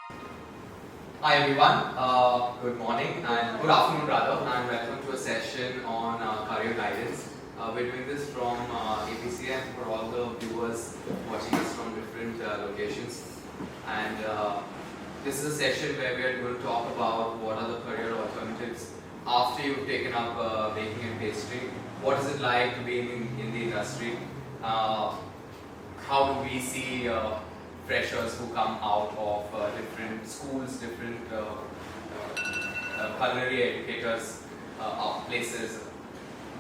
Hi everyone, good morning and good afternoon rather, and welcome to a session on career guidance. We're doing this from APCA and for all the viewers watching us from different locations. And this is a session where we are going to talk about what are the career alternatives after you've taken up baking and pastry. What is it like being in the industry? How do we see freshers who come out of different schools, different culinary educators, places,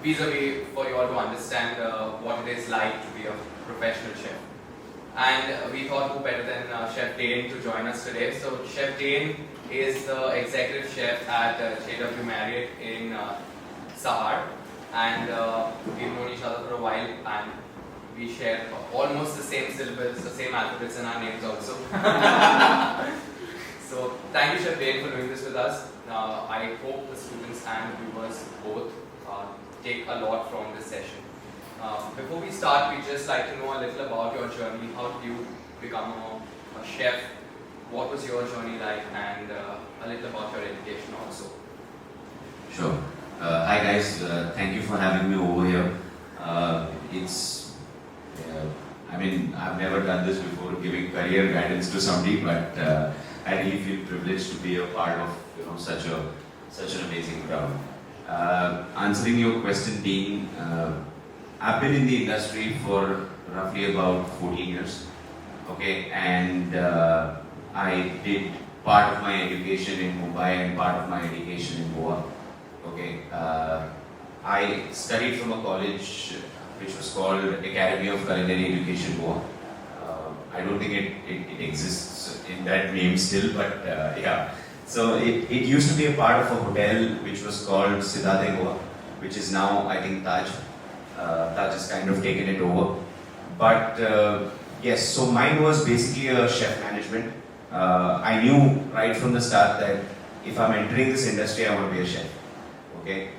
vis-a-vis for you all to understand what it is like to be a professional chef. And we thought who better than Chef Dane to join us today. So Chef Dane is the executive chef at JW Marriott in Sahar, and we've known each other for a while, and we share almost the same syllables, the same alphabets in our names also. So thank you Chef Dane for doing this with us. I hope the students and viewers both take a lot from this session. Before we start, we'd just like to know a little about your journey. How did you become a chef? What was your journey like? And a little about your education also. Sure. Hi guys, thank you for having me over here. I've never done this before, giving career guidance to somebody, but I really feel privileged to be a part of such an amazing crowd. Answering your question, Dean, I've been in the industry for roughly about 14 years. Okay, and I did part of my education in Mumbai and part of my education in Goa. Okay, I studied from a college which was called Academy of Culinary Education Goa. I don't think it exists in that name still, but yeah. So it used to be a part of a hotel which was called Siddhate Goa, which is now I think Taj. Taj has kind of taken it over. But yes, so mine was basically a chef management. I knew right from the start that if I'm entering this industry, I want to be a chef. Okay.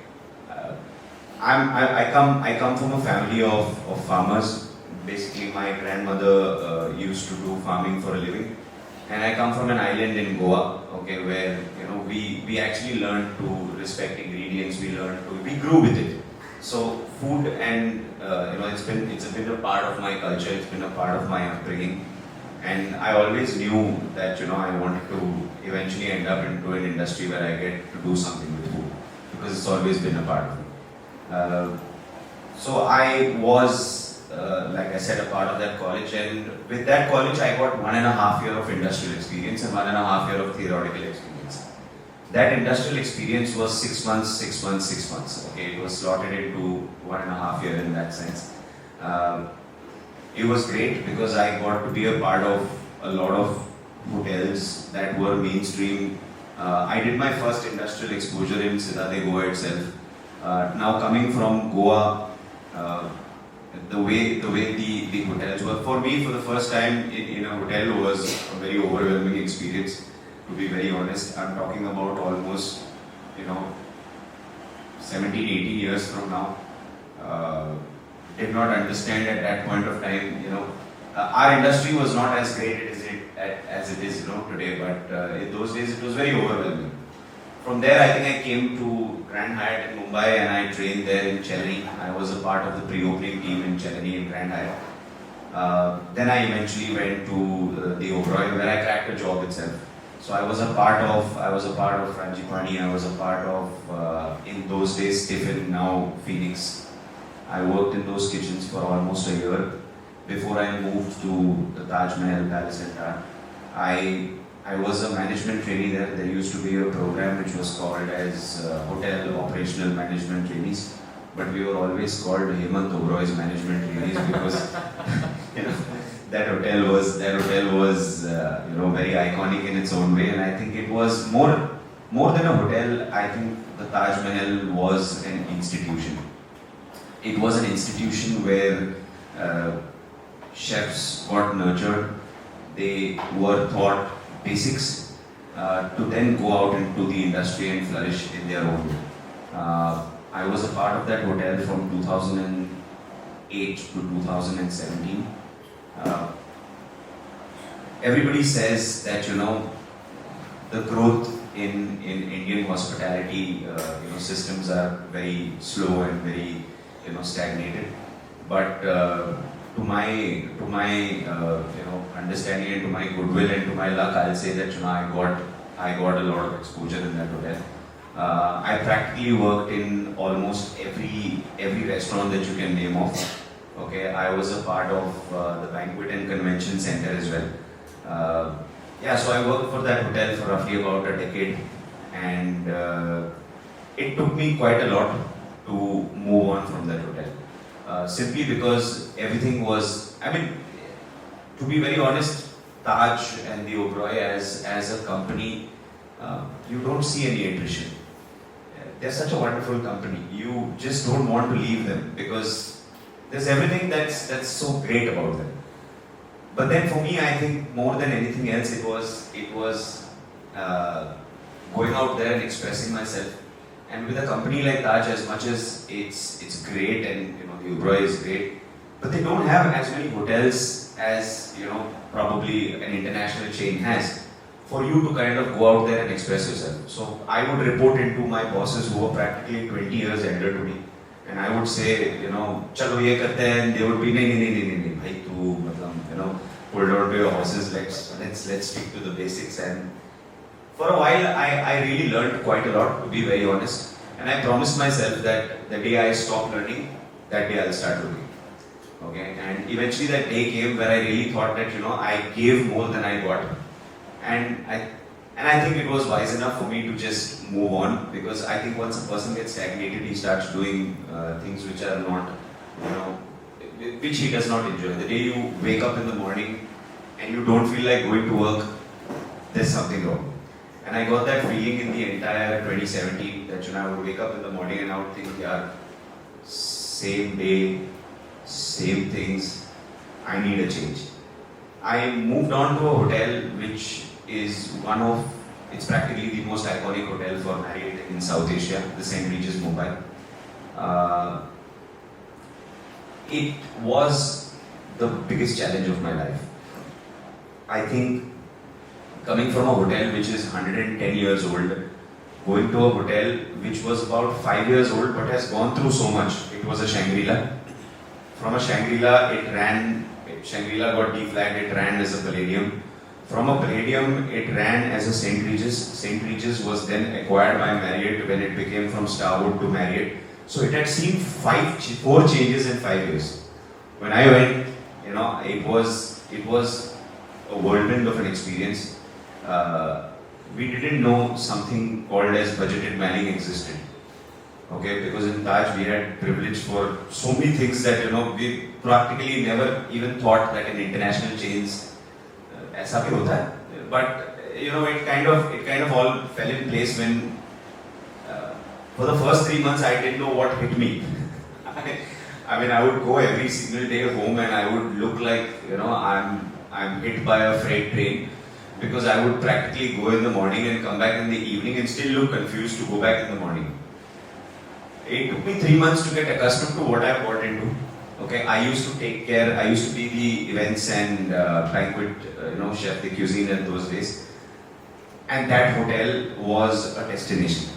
I come from a family of farmers. Basically, my grandmother used to do farming for a living, and I come from an island in Goa. Okay, where we actually learned to respect ingredients. We grew with it. So food and it's been a part of my culture. It's been a part of my upbringing, and I always knew that I wanted to eventually end up into an industry where I get to do something with food, because it's always been a part of me. So I was, like I said, a part of that college, and with that college I got 1.5 years of industrial experience and 1.5 years of theoretical experience. That industrial experience was 6 months, 6 months, 6 months. Okay, it was slotted into 1.5 years in that sense. It was great because I got to be a part of a lot of hotels that were mainstream. I did my first industrial exposure in Siddhate Goa itself. Now coming from Goa, the way the hotels were, for me for the first time in a hotel was a very overwhelming experience, to be very honest. I'm talking about almost 17, 18 years from now. Did not understand at that point of time, our industry was not as great as it is today, but in those days it was very overwhelming. From there, I think I came to Grand Hyatt in Mumbai and I trained there in Cheltenham. I was a part of the pre-opening team in Cheltenham in Grand Hyatt. Then I eventually went to the Oberoi, where I cracked a job itself. So I was a part of Frangipani. I was a part of in those days Tiffin, now Phoenix. I worked in those kitchens for almost a year before I moved to the Taj Mahal Palace and Tar. I was a management trainee there. There used to be a program which was called as Hotel Operational Management Trainees, but we were always called Hemant Oberoi's Management Trainees because that hotel was very iconic in its own way, and I think it was more than a hotel. I think the Taj Mahal was an institution. It was an institution where chefs got nurtured. They were taught basics to then go out into the industry and flourish in their own way. I was a part of that hotel from 2008 to 2017. Everybody says that the growth in Indian hospitality, systems are very slow and very, stagnated. But to my understanding and to my goodwill and to my luck, I'll say that I got a lot of exposure in that hotel. I practically worked in almost every restaurant that you can name off. Okay, I was a part of the banquet and convention center as well. So I worked for that hotel for roughly about a decade, and it took me quite a lot to move on from that hotel. Simply because everything was, to be very honest, Taj and the Oberoi as a company, you don't see any attrition. They're such a wonderful company. You just don't want to leave them because there's everything that's so great about them. But then for me, I think more than anything else, it was going out there and expressing myself. And with a company like Taj, as much as it's great and the Oberoi is great, but they don't have as many hotels as probably an international chain has for you to kind of go out there and express yourself. So I would report into my bosses who were practically 20 years elder to me, and I would say, chalo ye karte hain, and they would be nahi, bhai tu matlab, hold on to your horses, let's stick to the basics. And for a while I really learned quite a lot, to be very honest, and I promised myself that the day I stop learning, that day I'll start looking. Okay, and eventually that day came where I really thought that I gave more than I got, and I think it was wise enough for me to just move on, because I think once a person gets stagnated, he starts doing things which are not, which he does not enjoy. The day you wake up in the morning and you don't feel like going to work, there's something wrong. And I got that feeling in the entire 2017 that I would wake up in the morning and I would think, yeah, same day, same things, I need a change. I moved on to a hotel which is it's practically the most iconic hotel for Marriott in South Asia, the St. Regis Mumbai. It was the biggest challenge of my life. I think coming from a hotel which is 110 years old, going to a hotel which was about 5 years old but has gone through so much. It was a Shangri-La. From a Shangri-La, Shangri-La got deflagged, it ran as a Palladium. From a Palladium, it ran as a St. Regis. St. Regis was then acquired by Marriott when it became from Starwood to Marriott. So it had seen 4 changes in 5 years. When I went, it was a whirlwind of an experience. We didn't know something called as budgeted manning existed. Okay, because in Taj we had privilege for so many things that we practically never even thought that in international chains ऐसा भी होता है. But it kind of all fell in place when for the first 3 months I didn't know what hit me. I would go every single day home and I would look like I'm hit by a freight train, because I would practically go in the morning and come back in the evening and still look confused to go back in the morning. It took me 3 months to get accustomed to what I got into. Okay, I used to take care, I used to be the events and banquet, chef de cuisine in those days. And that hotel was a destination.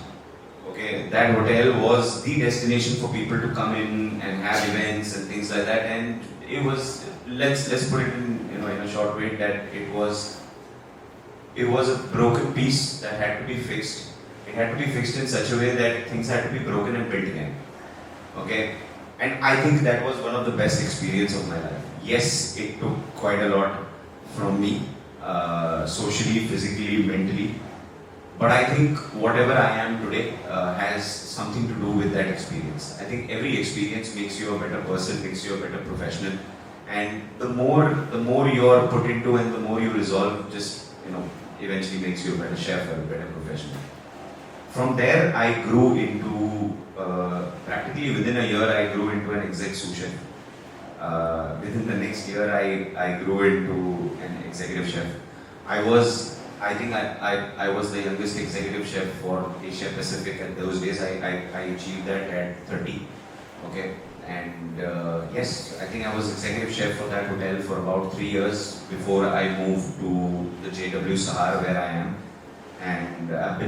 Okay, that hotel was the destination for people to come in and have events and things like that. And it was, let's put it in a short way, that it was a broken piece that had to be fixed. It had to be fixed in such a way that things had to be broken and built again. Okay, and I think that was one of the best experiences of my life. Yes, it took quite a lot from me, socially, physically, mentally. But I think whatever I am today has something to do with that experience. I think every experience makes you a better person, makes you a better professional. And the more you're put into and the more you resolve, just eventually makes you a better chef or a better professional. From there, I grew into, practically within a year, I grew into an exec sous chef. Within the next year, I grew into an executive chef. I was the youngest executive chef for Asia Pacific at those days. I achieved that at 30. Okay. And yes, I think I was executive chef for that hotel for about 3 years before I moved to the JW Sahar where I am. and I've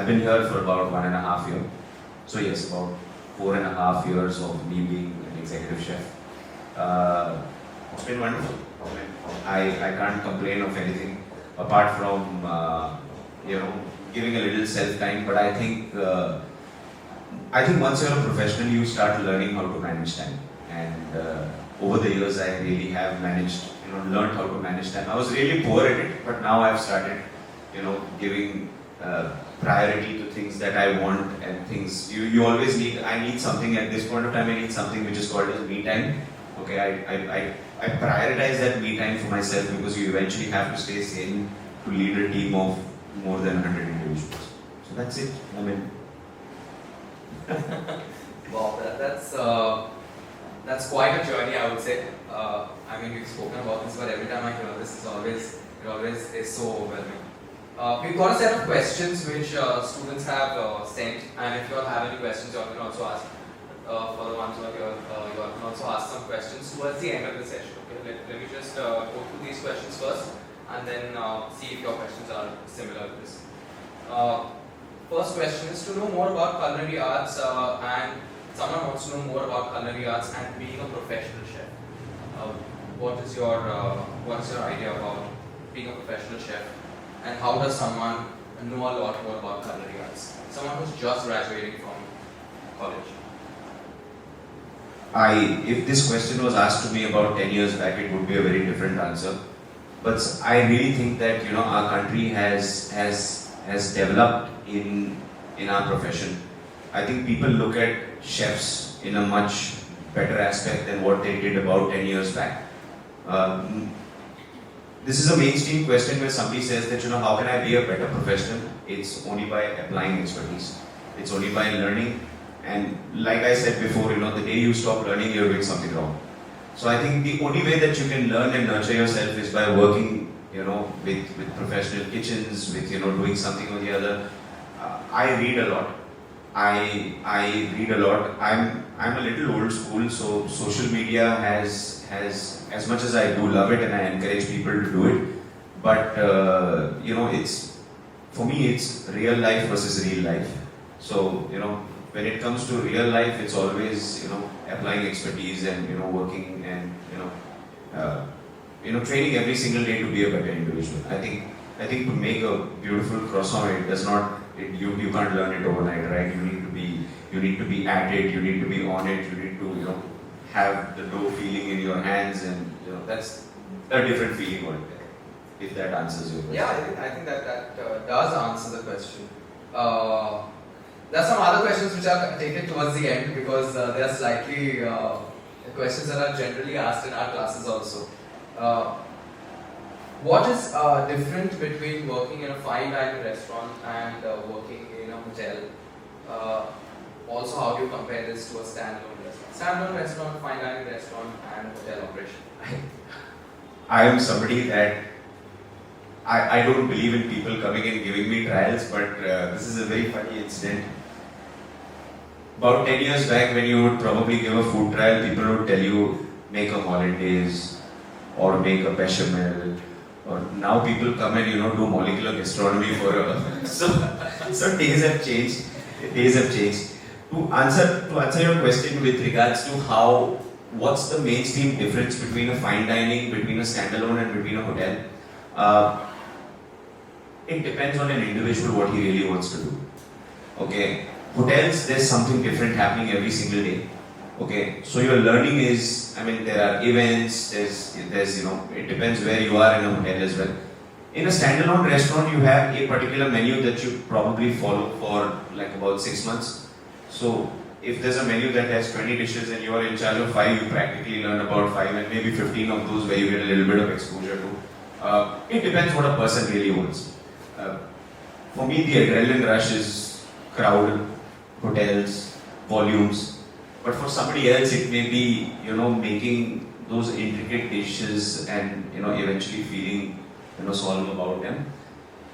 been here for about 1.5 years. So yes, about 4.5 years of me being an executive chef. It's been wonderful. I can't complain of anything apart from giving a little self time. But I think once you're a professional, you start learning how to manage time. And over the years, I really have learned how to manage time. I was really poor at it, but now I've started, giving priority to things that I want and things you always need. I need something at this point of time. I need something which is called as me time. Okay, I prioritize that me time for myself because you eventually have to stay sane to lead a team of more than 100 individuals. So that's it. Wow, that's quite a journey, I would say. We've spoken about this, but every time I hear this, it always is so overwhelming. We've got a set of questions which students have sent, and if you all have any questions, you all can also ask. For the ones who are here, you all can also ask some questions towards the end of the session. Okay, let me just go through these questions first, and then see if your questions are similar to this. First question is to know more about culinary arts, and someone wants to know more about culinary arts and being a professional chef. What is your idea about being a professional chef, and how does someone know a lot more about culinary arts? Someone who's just graduating from college. If this question was asked to me about 10 years back, it would be a very different answer. But I really think that our country has developed in our profession. I think people look at chefs in a much better aspect than what they did about 10 years back. This is a mainstream question where somebody says that how can I be a better professional? It's only by applying expertise. It's only by learning. And like I said before, the day you stop learning, you're doing something wrong. So I think the only way that you can learn and nurture yourself is by working, with professional kitchens, with doing something or the other. I read a lot. I read a lot. I'm a little old school, so social media has as much as I do love it and I encourage people to do it. But it's for me it's real life versus real life. So when it comes to real life, it's always applying expertise and working and training every single day to be a better individual. I think to make a beautiful croissant, you can't learn it overnight, right? You need to be at it. You need to be on it. You need to have the dough feeling in your hands, and that's a different feeling altogether. If that answers your question. Yeah, I think that does answer the question. There are some other questions which I'll take it towards the end because they are slightly questions that are generally asked in our classes also. What is different between working in a fine dining restaurant and working in a hotel? Also, how do you compare this to a standalone restaurant? Standalone restaurant, fine dining restaurant, and hotel operation. I am somebody that I don't believe in people coming and giving me trials, but this is a very funny incident. About 10 years back, when you would probably give a food trial, people would tell you, make a hollandaise or make a bechamel. Or now people come and do molecular gastronomy for so days have changed. Days have changed. To answer your question with regards to what's the mainstream difference between a fine dining, between a standalone and between a hotel? It depends on an individual what he really wants to do. Okay, hotels, there's something different happening every single day. Okay, so your learning is, there are events, there's it depends where you are in a hotel as well. In a standalone restaurant, you have a particular menu that you probably follow for like about 6 months. So if there's a menu that has 20 dishes and you are in charge of 5, you practically learn about 5 and maybe 15 of those where you get a little bit of exposure to. It depends what a person really wants. For me, the adrenaline rush is crowd, hotels, volumes. But for somebody else, it may be, making those intricate dishes and, eventually feeling, solemn about them.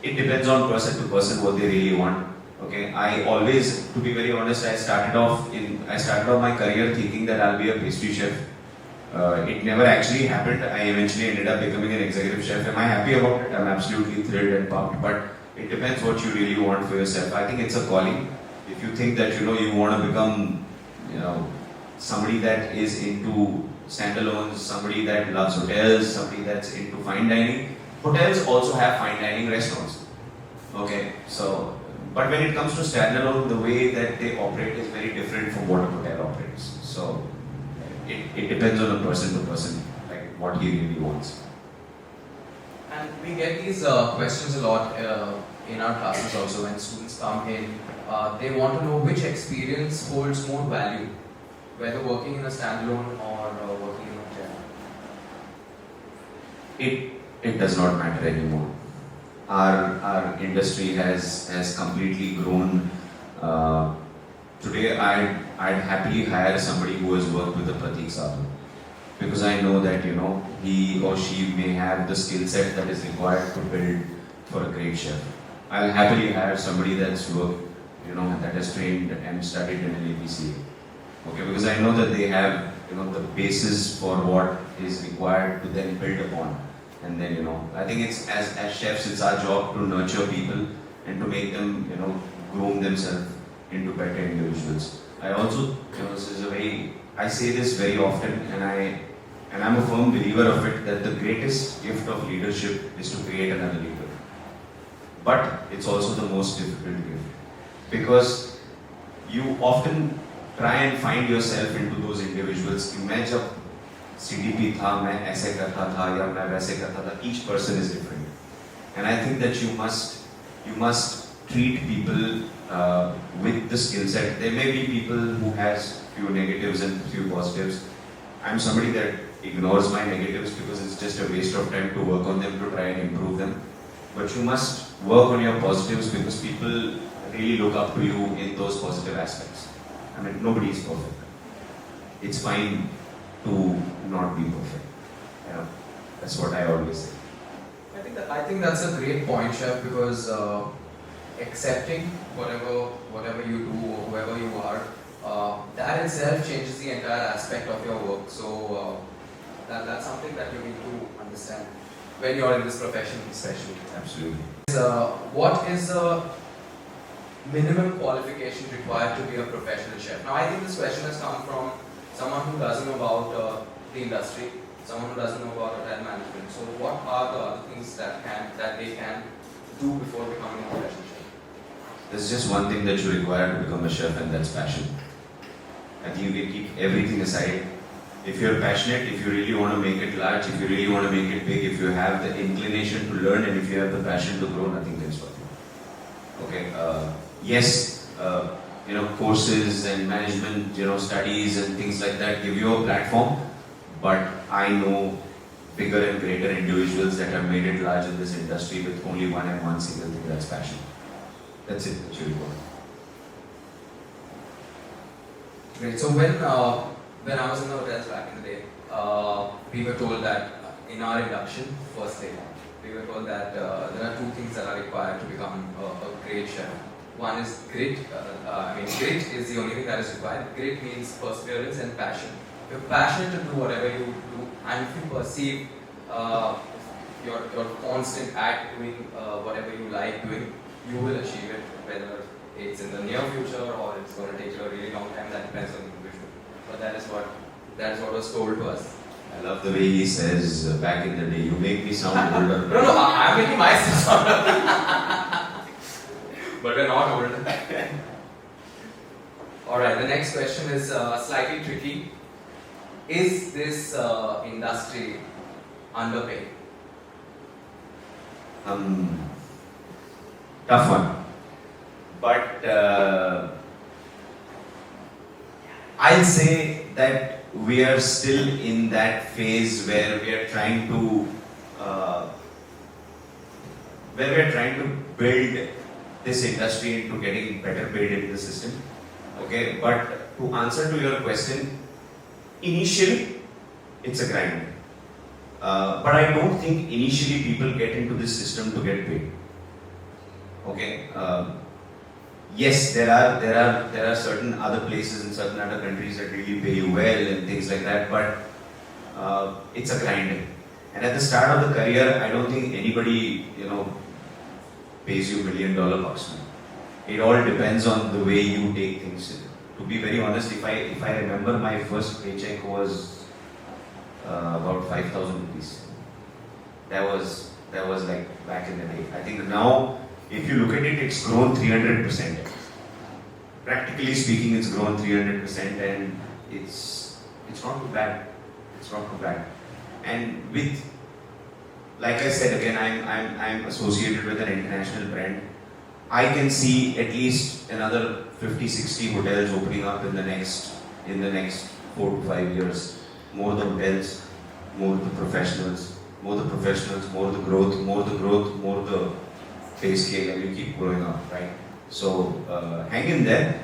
It depends on person to person what they really want. Okay, I always, to be very honest, I started off my career thinking that I'll be a pastry chef. It never actually happened. I eventually ended up becoming an executive chef. Am I happy about it? I'm absolutely thrilled and pumped. But it depends what you really want for yourself. I think it's a calling. If you think that you want to become somebody that is into standalones, somebody that loves hotels, somebody that's into fine dining. Hotels also have fine dining restaurants. Okay, so but when it comes to standalone, the way that they operate is very different from what a hotel operates. So it depends on a person to person, like what he really wants. And we get these questions a lot in our classes also when students come in. They want to know which experience holds more value, whether working in a standalone or working in a hotel. It does not matter anymore. Our industry has completely grown. Today, I'd happily hire somebody who has worked with a Pratik Sadhu, because I know that he or she may have the skill set that is required to build for a great chef. I'll happily hire somebody that's worked, that has trained and studied in an APCA. Okay, because I know that they have the basis for what is required to then build upon. And then I think it's as chefs, it's our job to nurture people and to make them groom themselves into better individuals. I also I say this very often, and I'm a firm believer of it, that the greatest gift of leadership is to create another leader. But it's also the most difficult gift, because you often try and find yourself into those individuals. मैं जब CDP था, मैं ऐसे करता था या मैं वैसे करता था. Each person is different, and I think that you must treat people with the skill set. There may be people who has few negatives and few positives. I'm somebody that ignores my negatives because it's just a waste of time to work on them, to try and improve them. But you must work on your positives, because people really look up to you in those positive aspects. I mean, nobody is perfect. It's fine to not be perfect. That's what I always say. I think that's a great point, Chef, because accepting whatever you do or whoever you are, that itself changes the entire aspect of your work. So that's something that you need to understand when you're in this profession, especially. Absolutely. What is the minimum qualification required to be a professional chef? Now, I think this question has come from someone who doesn't know about the industry, someone who doesn't know about hotel management. So, what are the other things that they can do before becoming a professional chef? There's just one thing that you require to become a chef, and that's passion. I think you can keep everything aside. If you're passionate, if you really want to make it large, if you really want to make it big, if you have the inclination to learn, and if you have the passion to grow, nothing can stop you. Okay. Yes, courses and management, studies and things like that give you a platform. But I know bigger and greater individuals that have made it large in this industry with only one single thing, that's passion. That's it, that you require. Great. So when I was in the hotels back in the day, we were told that in our induction, first day, we were told that there are two things that are required to become a great chef. One is grit. Grit is the only thing that is required. Grit means perseverance and passion. If you're passionate to do whatever you do, and if you perceive your constant act doing whatever you like doing, you will achieve it. Whether it's in the near future or it's going to take you a really long time, that depends on the individual. But that is what was told to us. I love the way he says back in the day. You make me sound older. No, I'm making myself sound older. But we're not older. Alright, the next question is slightly tricky. Is this industry underpaid? Tough one. But I'll say that we are still in that phase where we are trying to build this industry into getting better paid in the system. Okay, but to answer to your question, initially it's a grind. But I don't think initially people get into this system to get paid. Okay. Yes, there are certain other places in certain other countries that really pay you well and things like that, but it's a grind. And at the start of the career, I don't think anybody, pays you $1 million bucks. It all depends on the way you take things. To be very honest, if I remember, my first paycheck was about 5,000 rupees. That was like back in the day. I think now, if you look at it, it's grown 300%. Practically speaking, it's grown 300%, and it's not too bad. It's not too bad. And with, like I said again, I'm associated with an international brand. I can see at least another 50-60 hotels opening up in the next 4 to 5 years. More the hotels, more the professionals, more the growth, more the pay scale, and you keep growing up, right? So hang in there.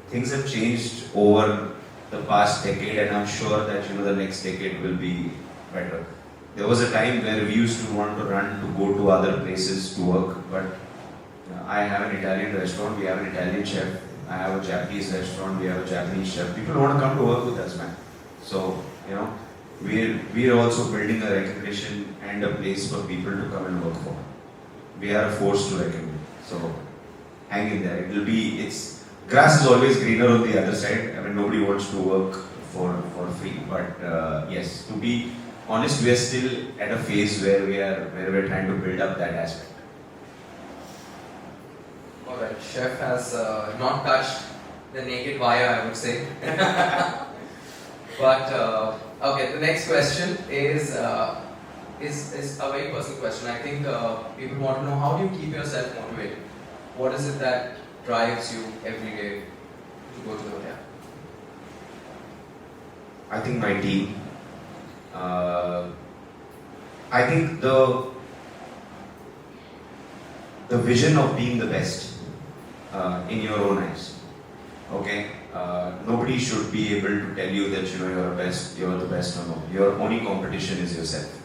Things have changed over the past decade, and I'm sure that the next decade will be better. There was a time where we used to want to go to other places to work, but I have an Italian restaurant, we have an Italian chef. I have a Japanese restaurant, we have a Japanese chef. People want to come to work with us, man. So, we're also building a recognition and a place for people to come and work for. We are a force to reckon with. So, hang in there. Grass is always greener on the other side. I mean, nobody wants to work for free. But yes, to be honest, we are still at a phase where we're trying to build up that aspect. Alright, Chef has not touched the naked wire, I would say. But okay, the next question is a very personal question. I think people want to know, how do you keep yourself motivated? What is it that drives you every day to go to the hotel? I think my team. I think the vision of being the best in your own eyes. Okay, nobody should be able to tell you that you're the best or no. Your only competition is yourself.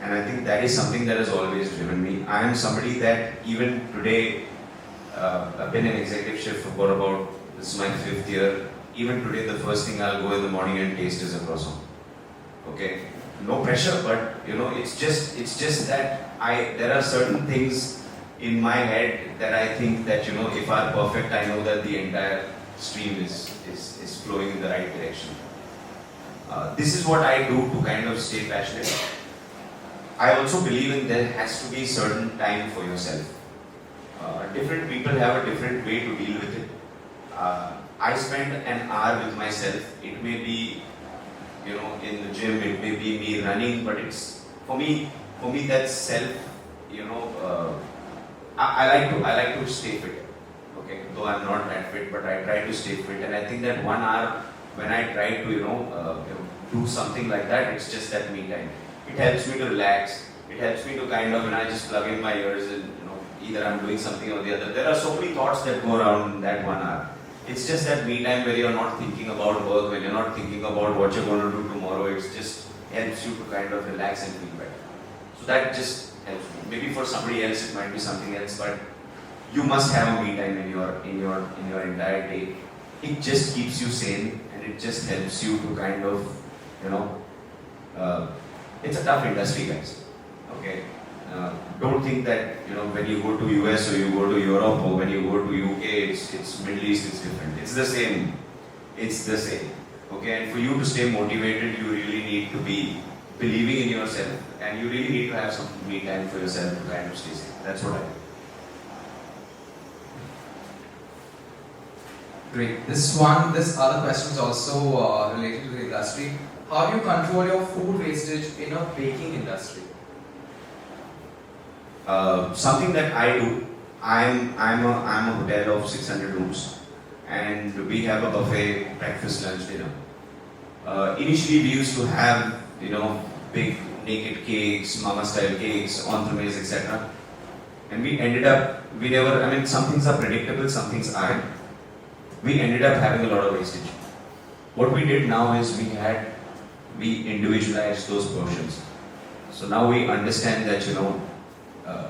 And I think that is something that has always driven me. I am somebody that even today, I've been an executive chef for about, this is my 5th year. Even today, the first thing I'll go in the morning and taste is a croissant. Okay, no pressure, but it's just that there are certain things in my head that I think that if are perfect, I know that the entire stream is flowing in the right direction. This is what I do to kind of stay passionate. I also believe in there has to be certain time for yourself. Different people have a different way to deal with it. I spend an hour with myself. It may be in the gym, it may be me running, but it's for me that's self. I like to stay fit. Okay, though I'm not that fit, but I try to stay fit, and I think that 1 hour when I try to do something like that, it's just that me time. It helps me to relax. It helps me to kind of when I just plug in my ears and either I'm doing something or the other. There are so many thoughts that go around in that 1 hour. It's just that me time where you're not thinking about work, when you're not thinking about what you're going to do tomorrow. It just helps you to kind of relax and feel better. So that just helps me. Maybe for somebody else it might be something else, but you must have a me time in your entire day. It just keeps you sane, and it just helps you to kind of it's a tough industry, guys. Okay. Don't think that when you go to US or you go to Europe or when you go to UK, it's Middle East, it's different. It's the same. It's the same. Okay, and for you to stay motivated, you really need to be believing in yourself, and you really need to have some me time for yourself to kind of stay safe. That's what I do. Great. This other question is also related to the industry. How do you control your food wastage in a baking industry? Something that I do. I'm a hotel of 600 rooms, and we have a buffet, breakfast, lunch, dinner. Initially, we used to have big naked cakes, mama style cakes, entremets, etc. And we ended up some things are predictable, some things aren't. We ended up having a lot of wastage. What we did now is we individualized those portions. So now we understand that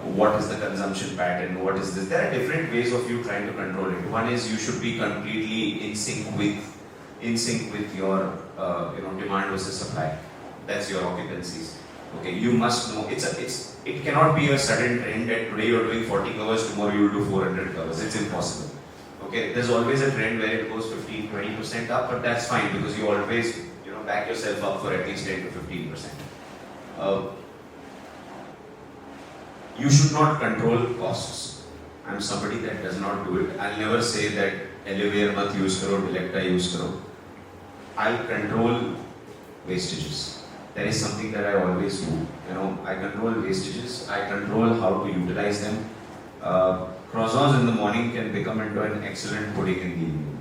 what is the consumption pattern, what is this. There are different ways of you trying to control it. One is you should be completely in sync with your demand versus supply. That's your occupancies. Okay, you must know. It cannot be a sudden trend that today you're doing 40 covers, tomorrow you'll do 400 covers. It's impossible. Okay, there's always a trend where it goes 15-20% up, but that's fine because you always back yourself up for at least 10 to 15%. You should not control costs. I'm somebody that does not do it. I'll never say that elevator mat use karo, delecta use karo. I'll control wastages. That is something that I always do. I control wastages. I control how to utilize them. Croissants in the morning can become into an excellent pudding in the evening.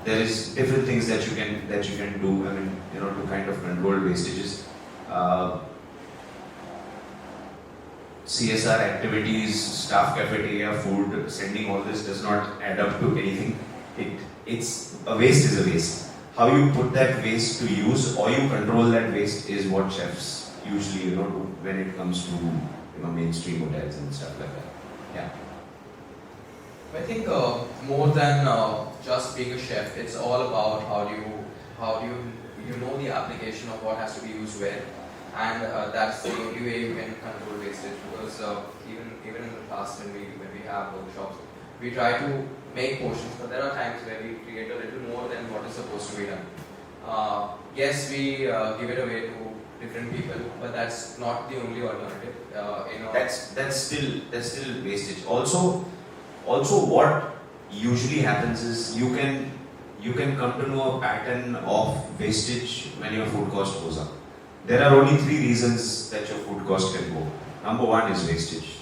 There is different things that you can do. To kind of control wastages. CSR activities, staff cafeteria, food, sending all this does not add up to anything. It's a waste is a waste. How you put that waste to use or you control that waste is what chefs usually do when it comes to mainstream hotels and stuff like that. Yeah. I think more than just being a chef, it's all about how do you know the application of what has to be used where, and that's the only way you can control wastage. Because even in the past when we have workshops, we try to make portions, but there are times where we create a little more than what is supposed to be done. Yes, we give it away to different people, but that's not the only alternative. That's still wastage. Also, what usually happens is you can come to know a pattern of wastage when your food cost goes up. There are only 3 reasons that your food cost can go. Number 1 is wastage.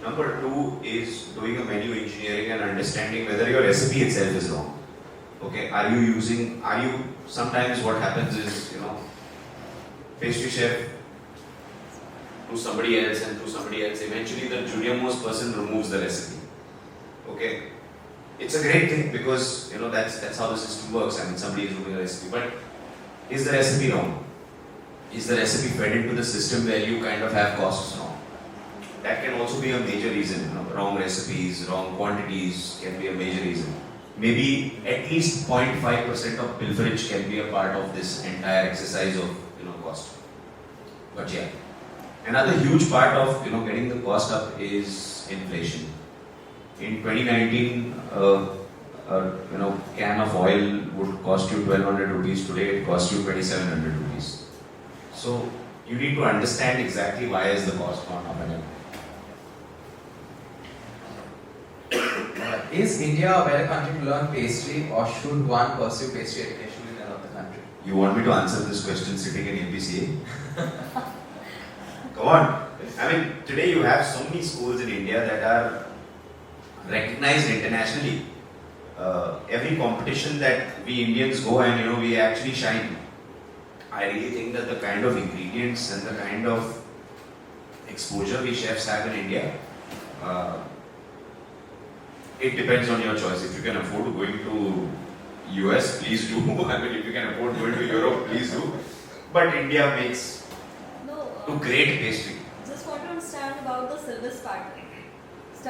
Number 2 is doing a menu engineering and understanding whether your recipe itself is wrong. Okay, sometimes what happens is, pastry chef to somebody else and to somebody else, eventually the junior most person removes the recipe. Okay, it's a great thing because that's how the system works. Somebody is doing a recipe, but is the recipe wrong? Is the recipe fed into the system where you kind of have costs wrong? That can also be a major reason. Wrong recipes, wrong quantities can be a major reason. Maybe at least 0.5% of pilferage can be a part of this entire exercise of cost. But yeah, another huge part of getting the cost up is inflation. In 2019, can of oil would cost you 1200 rupees. Today it costs you 2700 rupees. So you need to understand exactly why has the cost gone up and up. Is India a better country to learn pastry, or should one pursue pastry education in another country? You want me to answer this question sitting in APCA? Come on. Today you have so many schools in India that are recognized internationally. Every competition that we Indians go and we actually shine. I really think that the kind of ingredients and the kind of exposure we chefs have in India, it depends on your choice. If you can afford going to US, please do. If you can afford going to Europe, please do. But India makes a great pastry. Just want to understand about the service part.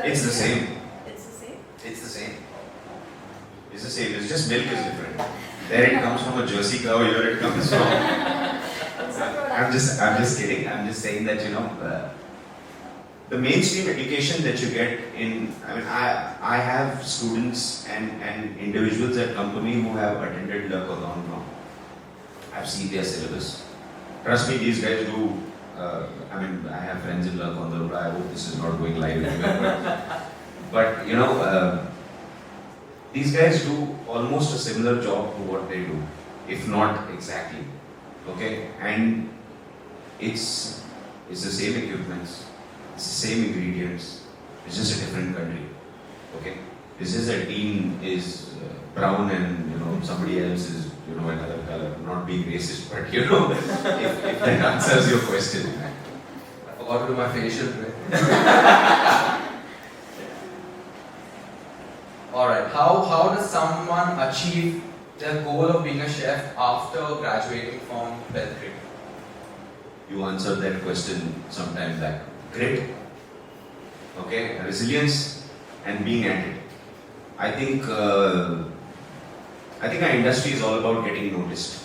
It's the same. It's the same? It's the same. It's the same. It's just milk is different. There it comes from a Jersey cow, here it comes from. I'm just kidding. I'm just saying that the mainstream education that you get I have students and individuals that come to me who have attended Le Cordon Blanc. I've seen their syllabus. Trust me, these guys do. I have friends in Le Cordon Blanc. I hope this is not going live anywhere. But these guys do almost a similar job to what they do, if not exactly. Okay, and it's the same equipments, it's the same ingredients, it's just a different country. Okay, it's just that Dean is brown and somebody else is another color. Not being racist, but if that answers your question. I forgot to do my facial today. Alright, how does someone achieve their goal of being a chef after graduating from 12th grade? You answered that question some time back. Grit, okay, resilience and being at it. I think our industry is all about getting noticed.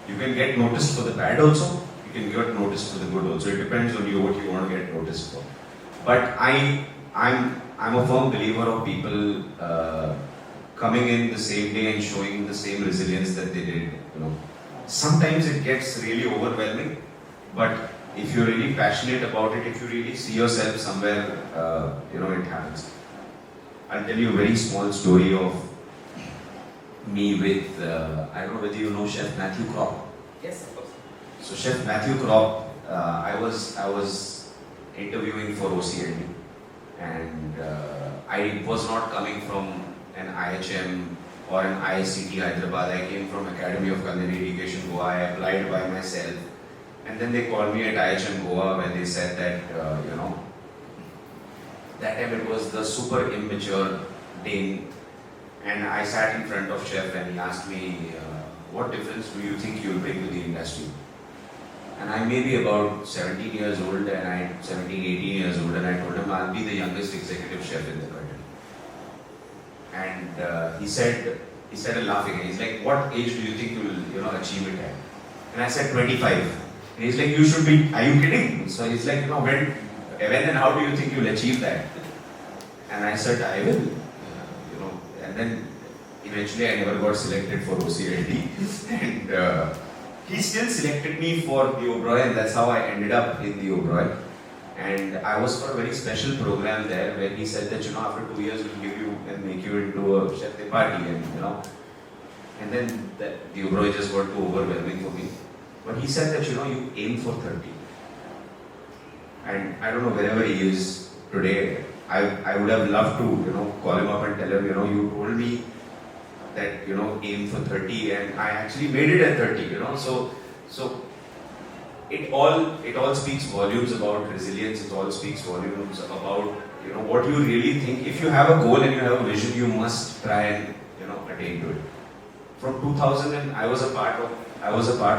You can get noticed for the bad also, you can get noticed for the good also. It depends on you what you want to get noticed for. But I'm a firm believer of people coming in the same day and showing the same resilience that they did. Sometimes it gets really overwhelming, but if you're really passionate about it, if you really see yourself somewhere, it happens. I'll tell you a very small story of me with, I don't know whether you know Chef Matthew Kropp. Yes, of course. So Chef Matthew Kropp, I was interviewing for OCLD, and I was not coming from an IHM or an ISCT Hyderabad. I came from Academy of Culinary Education Goa. I applied by myself, and then they called me at IHM Goa when they said that that time it was the super immature Dane, and I sat in front of Chef and he asked me, what difference do you think you'll bring to the industry? And I may be about 17 years old, and I'm 17, 18 years old, and I told him I'll be the youngest executive chef in the country. And he said laughing, he's like, what age do you think you'll achieve it at? And I said 25. And he's like, you should be, are you kidding? So he's like, when and how do you think you'll achieve that? And I said, I will. And then eventually I never got selected for OCLD. And he still selected me for the Oberoi, and that's how I ended up in the Oberoi. And I was for a very special program there where he said that, after 2 years we'll give you and make you into a chef de partie, and then the Oberoi just got too overwhelming for me. But he said that, you aim for 30. And I don't know wherever he is today, I would have loved to, call him up and tell him, you told me that, aim for 30, and I actually made it at 30, so it all speaks volumes about resilience. It all speaks volumes about, what you really think. If you have a goal and you have a vision, you must try and, attain to it. From 2000, I was a part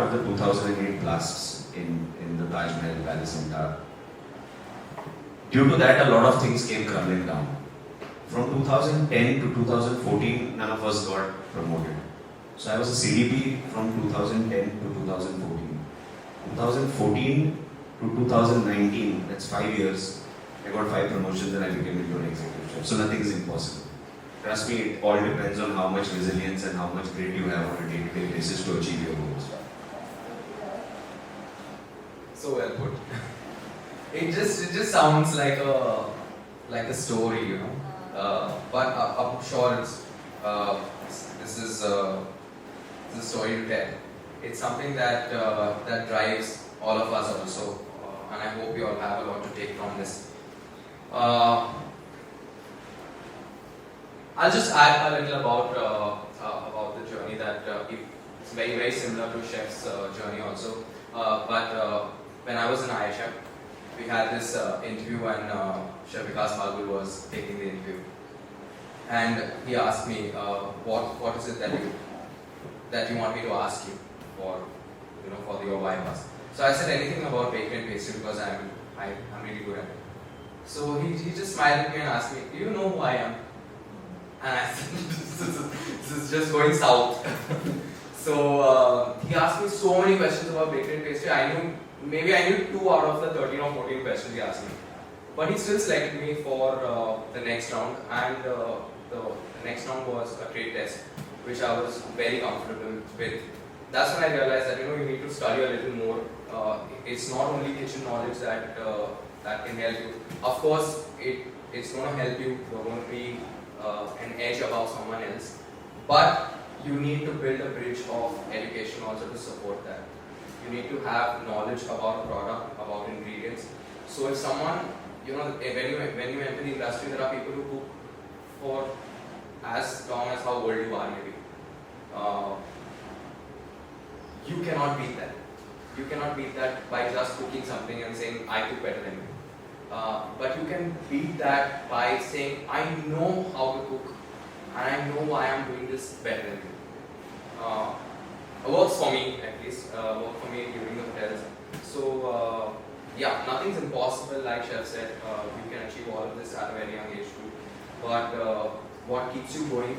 of the 2008 blasts in the Taj Mahal Palace in Taj. Due to that, a lot of things came crumbling down. From 2010 to 2014, none of us got promoted. So I was a CDP from 2010 to 2014. 2014 to 2019, that's 5 years. I got 5 promotions and I became into an executive chef. So nothing is impossible. Trust me, it all depends on how much resilience and how much grit you have on a day-to-day basis to achieve your goals. So well put. It just sounds like a story, but I'm sure this is a story to tell. It's something that drives all of us also, and I hope you all have a lot to take from this. I'll just add a little about the journey that it's very, very similar to Chef's journey also. But when I was in IHM, we had this interview, and Chef Vikas Bagul was taking the interview, and he asked me, what is it that you want me to ask you for your bypass? So I said anything about bakery and pastry because I'm really good at it. So he just smiled at me and asked me, do you know who I am? And I said, this is just going south. So he asked me so many questions about bakery and pastry. I knew 2 out of the 13 or 14 questions he asked me. But he still selected me for the next round, and the next round was a trade test, which I was very comfortable with. That's when I realized that you need to study a little more. It's not only kitchen knowledge that can help you. Of course, it's going to help you. You're going to be an edge above someone else, but you need to build a bridge of education also to support that. You need to have knowledge about a product, about ingredients. So if someone, when you enter the industry, there are people who cook for as long as how old you are maybe. You cannot beat that. You cannot beat that by just cooking something and saying, I cook better than you. But you can beat that by saying, I know how to cook and I know why I'm doing this better than you. It works for me at least, worked for me during the hotels. So yeah, nothing's impossible, like Chef said. You can achieve all of this at a very young age too. But what keeps you going,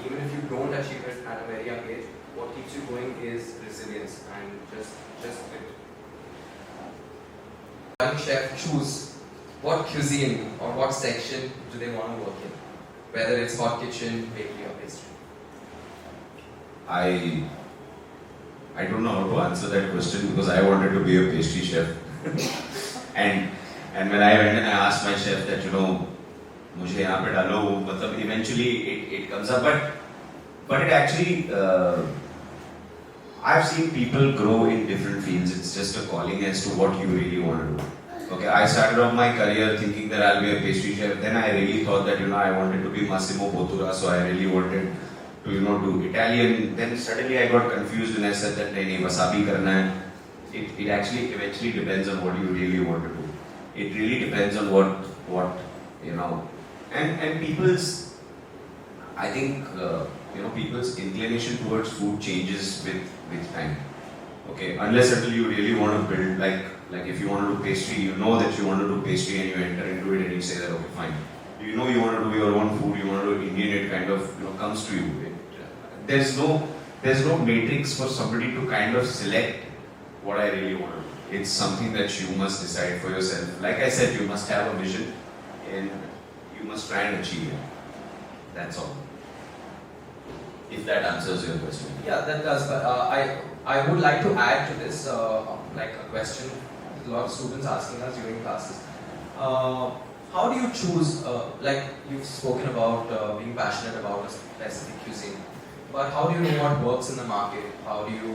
even if you don't achieve it at a very young age, what keeps you going is resilience and just grit. One chef choose what cuisine or what section do they want to work in, whether it's hot kitchen, bakery, or pastry. I don't know how to answer that question because I wanted to be a pastry chef. and when I went and I asked my chef that, मुझे यहाँ पे डालो, मतलब eventually it comes up, but it actually I've seen people grow in different fields. It's just a calling as to what you really want to do. Okay, I started off my career thinking that I'll be a pastry chef. Then I really thought that I wanted to be Massimo Bottura, so I really wanted to do Italian. Then suddenly I got confused and I said that nahi wasabi karna hai. It actually eventually depends on what you really want to do. It really depends on what and people's, I think people's inclination towards food changes with time. Okay, unless until you really want to build like if you want to do pastry, you know that you want to do pastry and you enter into it and you say that okay fine. You know you want to do your own food, you want to do Indian, it kind of comes to you. There's no matrix for somebody to kind of select what I really want to do. It's something that you must decide for yourself. Like I said, you must have a vision and you must try and achieve it. That's all. If that answers your question. Yeah, that does. But I would like to add to this, like a question. A lot of students asking us during classes. How do you choose? Like you've spoken about being passionate about a specific cuisine. But how do you know what works in the market? How do you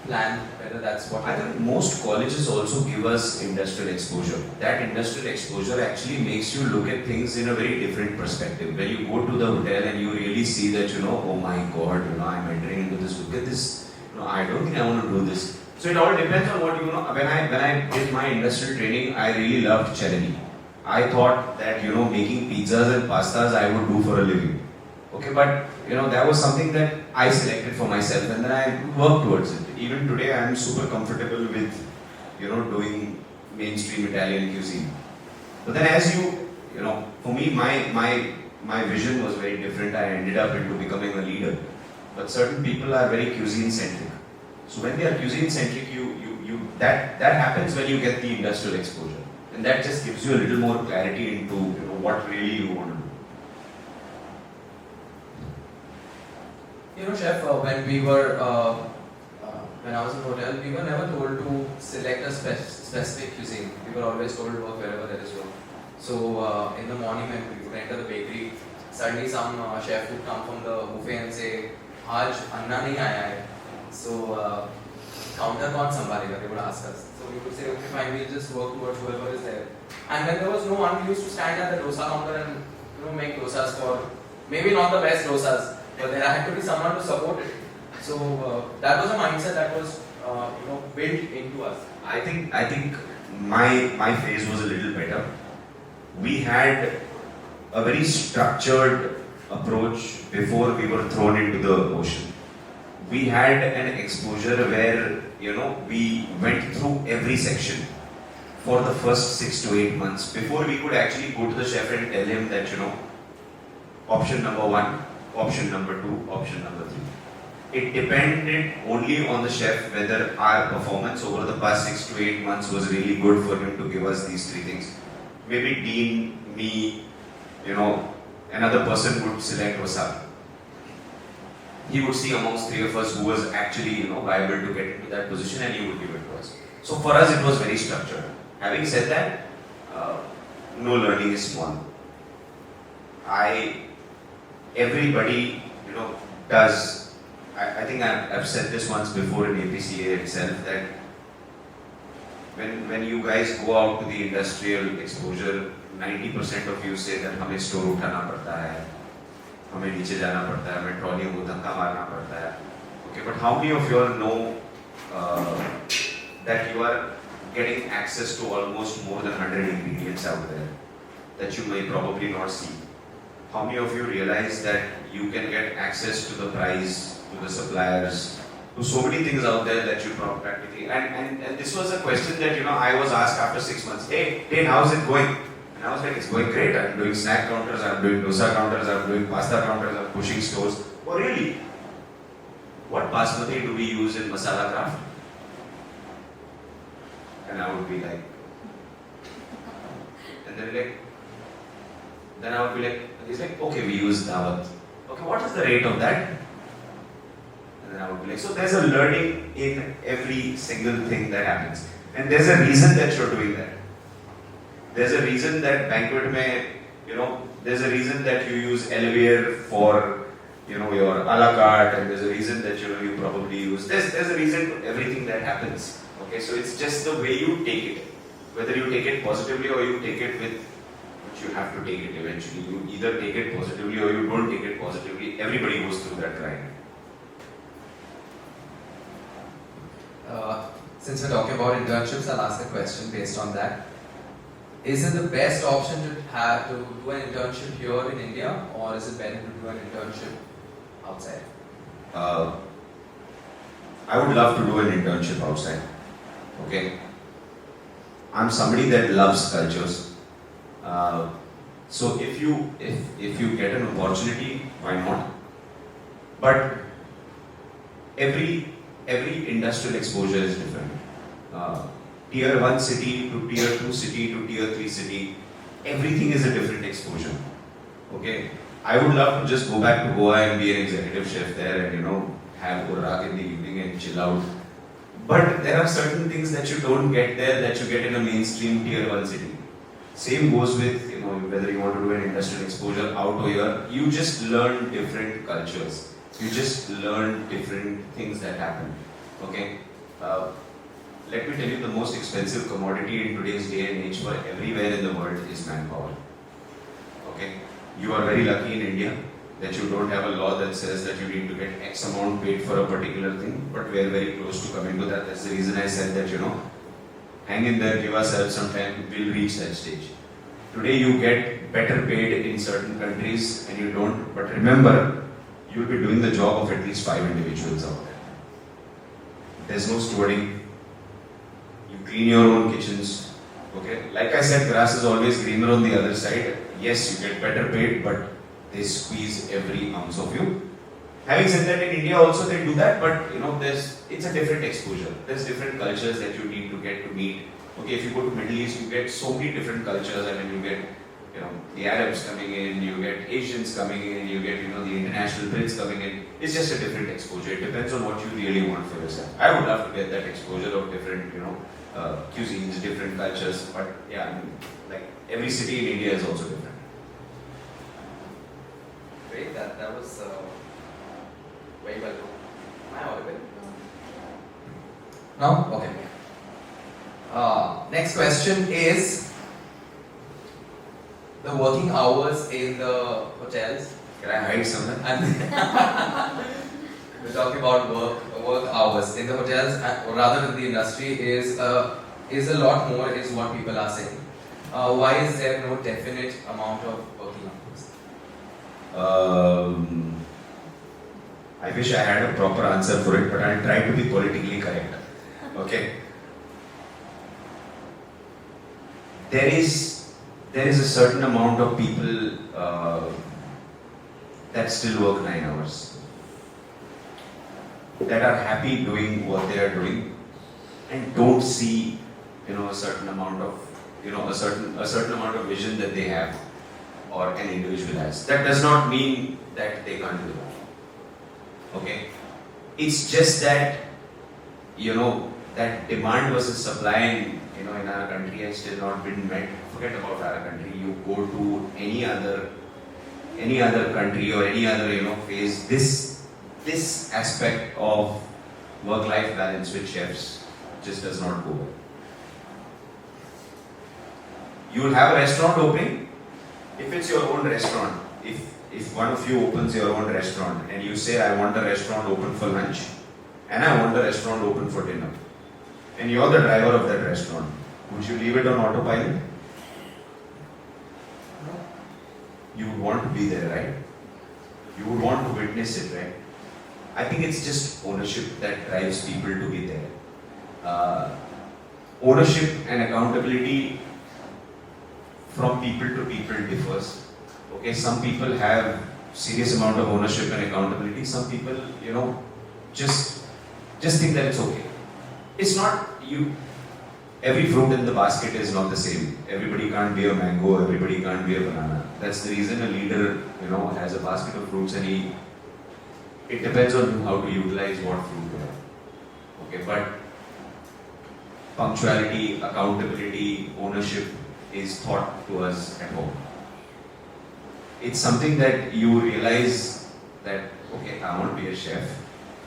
plan whether that's what? I think most colleges also give us industrial exposure. That industrial exposure actually makes you look at things in a very different perspective. When you go to the hotel and you really see that oh my God, I'm entering into this. Look at this. I don't think I want to do this. So it all depends on what When I did my industrial training, I really loved culinary. I thought that making pizzas and pastas I would do for a living. Okay, but that was something that I selected for myself and then I worked towards it. Even today I am super comfortable with doing mainstream Italian cuisine. But then as for me my vision was very different. I ended up into becoming a leader. But certain people are very cuisine centric. So when they are cuisine centric, that happens when you get the industrial exposure. And that just gives you a little more clarity into what really you want to do. Chef, when I was in hotel, we were never told to select a specific cuisine. We were always told to work wherever there is work. So in the morning when we would enter the bakery, suddenly some chef would come from the buffet and say, "Aaj anna nahi aaya hai." So counter kaun sambhalega? They would ask us. So we would say, "Okay, fine, we'll just work towards whoever is there." And when there was no one, we used to stand at the dosa counter and make dosas for maybe not the best dosas. But there had to be someone to support it. So that was a mindset that was built into us. I think my phase was a little better. We had a very structured approach before we were thrown into the ocean. We had an exposure where we went through every section for the first 6 to 8 months before we could actually go to the chef and tell him that option number 1, option number 2, option number 3. It depended only on the chef whether our performance over the past 6 to 8 months was really good for him to give us these 3 things. Maybe Dean, me, another person would select wasabi. He would see amongst 3 of us who was actually viable to get into that position and he would give it to us. So for us it was very structured. Having said that, no learning is small. Everybody does. I think I've said this once before in APCA itself that when you guys go out to the industrial exposure, 90% of you say that हमें store उठाना पड़ता है, हमें नीचे जाना पड़ता है, हमें ट्रॉली को धक्का मारना पड़ता है. Okay, but how many of you all know that you are getting access to almost more than 100 ingredients out there that you may probably not see? How many of you realize that you can get access to the price, to the suppliers, to so many things out there that you practically... And this was a question that I was asked after 6 months. Hey, Dane, how's it going? And I was like, it's going great. I'm doing snack counters, I'm doing dosa counters, I'm doing pasta counters, I'm pushing stores. Oh really? What basmati do we use in masala craft? And I would be like, and they're like, then I would be like, he's like, okay, we use dawat. Okay, what is the rate of that? And then I would be like, so there's a learning in every single thing that happens. And there's a reason that you're doing that. There's a reason that banquet mein, there's a reason that you use elevator for, your a la carte, and there's a reason that, you probably use, there's a reason to everything that happens. Okay, so it's just the way you take it. Whether you take it positively or you take it with, which you have to take it eventually. You either take it positively or you don't take it positively. Everybody goes through that grind. Since we're talking about internships, I'll ask a question based on that. Is it the best option to do an internship here in India, or is it better to do an internship outside? I would love to do an internship outside. Okay. I'm somebody that loves cultures. So if you get an opportunity, why not? But every industrial exposure is different. Tier 1 city to Tier 2 city to Tier 3 city, everything is a different exposure. Okay, I would love to just go back to Goa and be an executive chef there and have Urrak in the evening and chill out. But there are certain things that you don't get there that you get in a mainstream Tier 1 city. Same goes with whether you want to do an industrial exposure out or here. You just learn different cultures. You just learn different things that happen. Okay. Let me tell you, the most expensive commodity in today's day and age for everywhere in the world is manpower. Okay? You are very lucky in India that you don't have a law that says that you need to get X amount paid for a particular thing, but we are very close to coming to that. That's the reason I said that, hang in there, give ourselves some time, we'll reach that stage. Today you get better paid in certain countries and you don't, but remember, you'll be doing the job of at least 5 individuals out there. There's no stewarding. You clean your own kitchens. Okay? Like I said, grass is always greener on the other side. Yes, you get better paid, but they squeeze every ounce of you. Having said that, in India also they do that, but it's a different exposure. There's different cultures that you need to get to meet. Okay, if you go to Middle East, you get so many different cultures. I mean, you get the Arabs coming in, you get Asians coming in, you get the international Brits coming in. It's just a different exposure. It depends on what you really want for yourself. I would love to get that exposure of different cuisines, different cultures. But yeah, I mean, like every city in India is also different. Great, that was very well done. Am I audible? No? Okay. Next question is the working hours in the hotels. Can I hide something? We're talking about work hours in the hotels, or rather in the industry, is a lot more, is what people are saying. Why is there no definite amount of working hours? I wish I had a proper answer for it, but I'll try to be politically correct. Okay. There is a certain amount of people that still work 9 hours, that are happy doing what they are doing, and don't see a certain amount of a certain amount of vision that they have or an individual has. That does not mean that they can't do that. Okay, it's just that that demand versus supply in our country has still not been met. Forget about our country. You go to any other country or any other phase. This aspect of work-life balance with chefs just does not go well. You will have a restaurant opening. If it's your own restaurant, if one of you opens your own restaurant and you say, I want the restaurant open for lunch and I want the restaurant open for dinner, and you're the driver of that restaurant, would you leave it on autopilot? No. You would want to be there, right? You would want to witness it, right? I think it's just ownership that drives people to be there. Ownership and accountability from people to people differs. Okay, some people have serious amount of ownership and accountability. Some people, just think that it's okay. It's not you. every fruit in the basket is not the same. Everybody can't be a mango, everybody can't be a banana. That's the reason a leader, has a basket of fruits and it depends on how to utilize what fruit you have. Okay, but punctuality, accountability, ownership is taught to us at home. It's something that you realize that, okay, I want to be a chef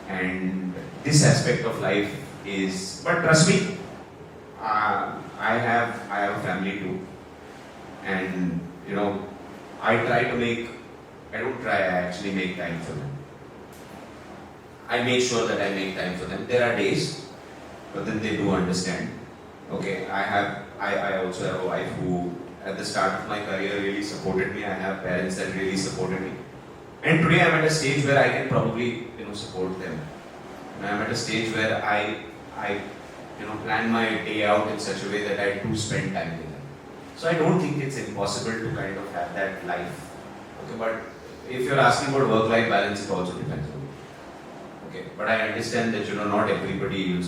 and this aspect of life is, but trust me, I have a family too, and I actually make time for them. I make sure that I make time for them. There are days, but then they do understand. Okay, I also have a wife who at the start of my career really supported me. I have parents that really supported me. And today I'm at a stage where I can probably support them. And I'm at a stage where I plan my day out in such a way that I do spend time with them. So I don't think it's impossible to kind of have that life. Okay, but if you're asking about work-life balance, it also depends on you. Okay, but I understand that not everybody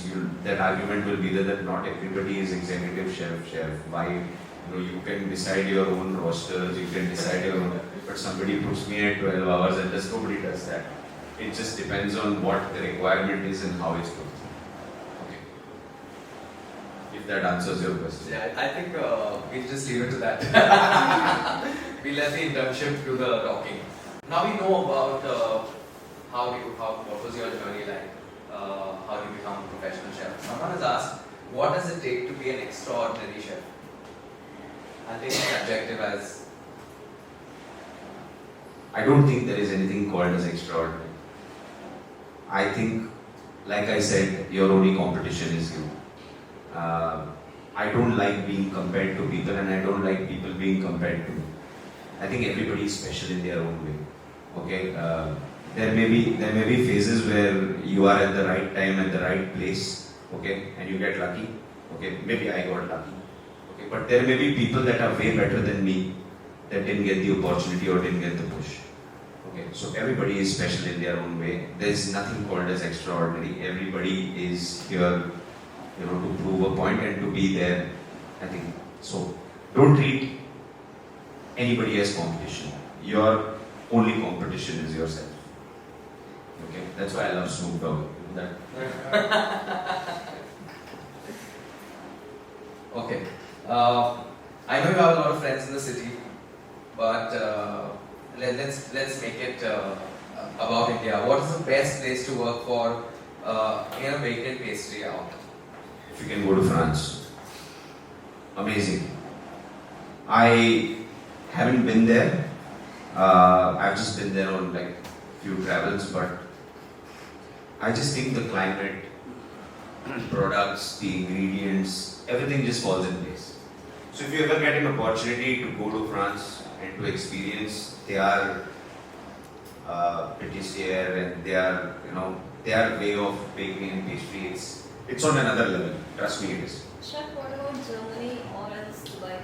that argument will be there that not everybody is executive chef. Why? You can decide your own rosters, you can decide your own, but somebody puts me at 12 hours and nobody does that. It just depends on what the requirement is and how it's put. Okay. If that answers your question. Yeah, I think we'll just leave it to that. We'll let the internship do the talking. Now we know about what was your journey like? How you become a professional chef. Someone has asked, what does it take to be an extraordinary chef? I think it's objective as. I don't think there is anything called as extraordinary. I think, like I said, your only competition is you. I don't like being compared to people, and I don't like people being compared to me. I think everybody is special in their own way. Okay, there may be phases where you are at the right time at the right place. Okay, and you get lucky. Okay, maybe I got lucky. Okay, but there may be people that are way better than me that didn't get the opportunity or didn't get the push. Okay, so everybody is special in their own way. There is nothing called as extraordinary. Everybody is here, to prove a point and to be there. I think so. Don't treat anybody as competition. Your only competition is yourself. Okay, that's why I love Snoop Dogg. Okay. I know you have a lot of friends in the city, but let's make it about India. What is the best place to work for in a bakery and pastry out? If you can go to France, amazing. I haven't been there. I've just been there on few travels, but I just think the climate, products, the ingredients, everything just falls in place. So if you ever get an opportunity to go to France and to experience their pâtissier and their way of baking and pastry, it's on another level. Trust me, it is. Chef, what about Germany or else Dubai?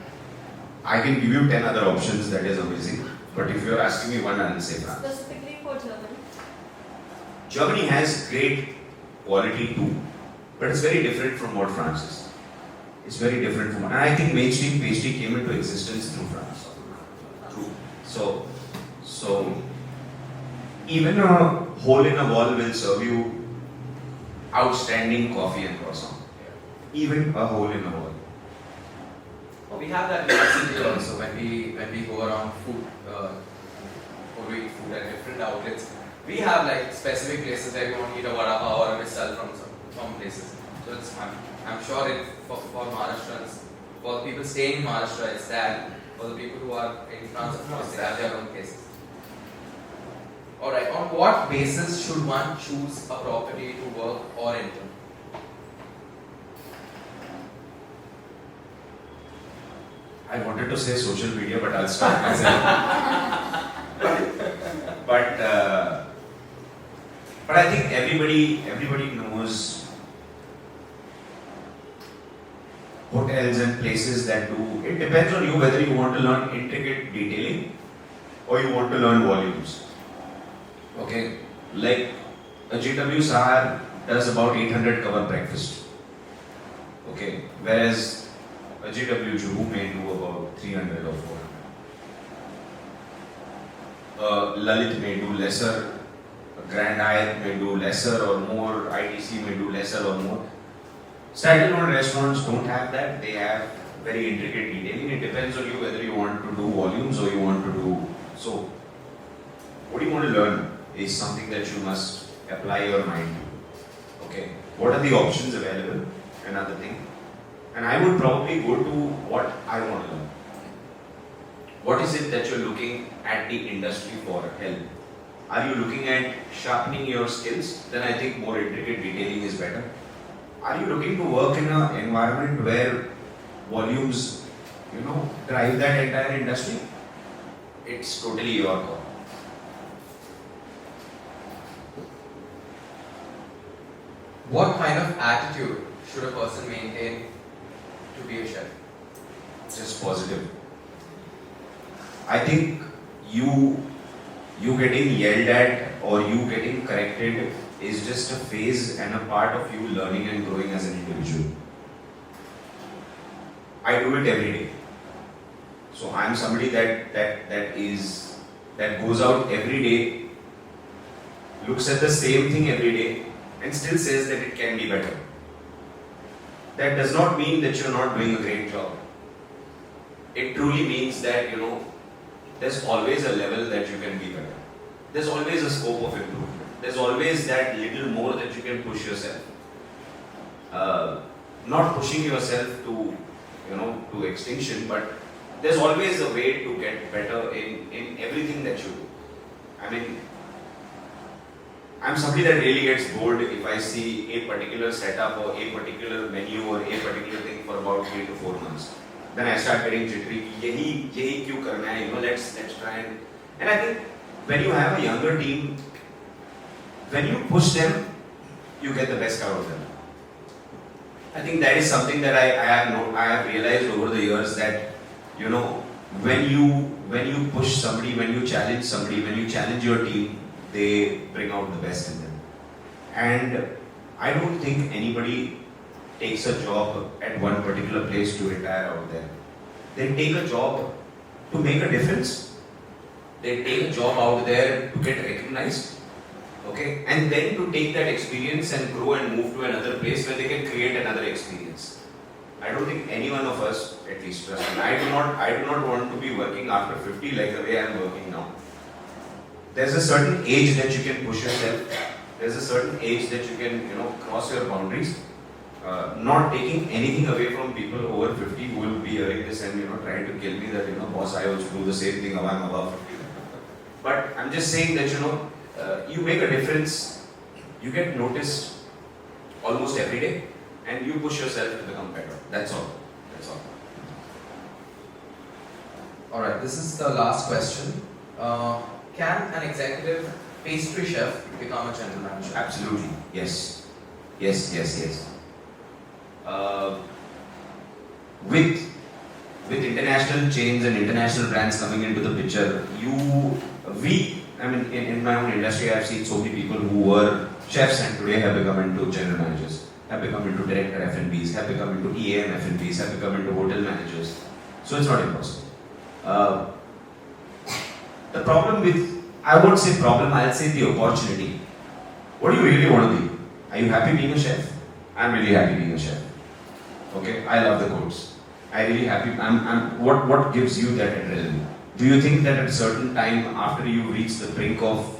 I can give you 10 other options. That is amazing. But if you're asking me one, I'll say France. Specifically for Germany? Germany has great quality too, but it's very different from what France is. It's very different from, and I think mainstream pastry came into existence through France. True. So even a hole in a wall will serve you outstanding coffee and croissant. Even a hole in a wall. Well, we have that in our city also when we go around food, or we eat food at different outlets. We have specific places where you want to eat a vada pav or a misal from some places. So it's fun. I'm sure for Maharashtrians, for the people staying in Maharashtra, it's that. For the people who are in France, of course, they have their own places. Alright, on what basis should one choose a property to work or enter? I wanted to say social media, but I'll stop myself. But I think everybody knows hotels and places that do. It depends on you whether you want to learn intricate detailing or you want to learn volumes. Okay, like a GW Sahar does about 800 cover breakfast. Okay, whereas a GW Juhu may do about 300 or 400. Lalit may do lesser, a Grand Hyatt may do lesser or more, ITC may do lesser or more. Standalone restaurants don't have that, they have very intricate detailing. It depends on you whether you want to do volumes or you want to do. So, what you want to learn is something that you must apply your mind to. Okay, what are the options available? Another thing. And I would probably go to what I want to learn. What is it that you're looking at the industry for help? Are you looking at sharpening your skills? Then I think more intricate detailing is better. Are you looking to work in an environment where volumes, drive that entire industry? It's totally your call. What kind of attitude should a person maintain to be a chef? Just positive. I think you getting yelled at or you getting corrected is just a phase and a part of you learning and growing as an individual. I do it every day. So I'm somebody that goes out every day, looks at the same thing every day, and still says that it can be better. That does not mean that you're not doing a great job. It truly means that, there's always a level that you can be better. There's always a scope of improvement. There's always that little more that you can push yourself. Not pushing yourself to extinction, but there's always a way to get better in everything that you do. I mean, I'm somebody that really gets bored if I see a particular setup or a particular menu or a particular thing for about 3 to 4 months. Then I start getting jittery. Yahi kyun karna hai? Let's try and I think when you have a younger team, when you push them, you get the best out of them. I think that is something that I have realized over the years that when you push somebody, when you challenge somebody, when you challenge your team, they bring out the best in them. And I don't think anybody takes a job at one particular place to retire out there. They take a job to make a difference. They take a job out there to get recognized. Okay, and then to take that experience and grow and move to another place where they can create another experience. I don't think any one of us, at least trust me, I do not want to be working after 50 like the way I am working now. There's a certain age that you can push yourself. There's a certain age that you can, cross your boundaries. Not taking anything away from people over 50 who will be hearing this and, trying to kill me that, boss, I also do the same thing when I'm above 50. But I'm just saying that, you make a difference, you get noticed almost every day, and you push yourself to become better. That's all. Alright, this is the last question. Can an executive pastry chef become a general manager? Absolutely, yes. With international chains and international brands coming into the picture, in my own industry, I've seen so many people who were chefs and today have become into general managers, have become into director F&Bs, have become into EAM F&Bs, have become into hotel managers. So it's not impossible. The problem with, I won't say problem, I'll say the opportunity. What do you really want to be? Are you happy being a chef? I'm really happy being a chef. Okay, I love the codes. I'm really happy. What gives you that adrenaline? Do you think that at a certain time after you reach the brink of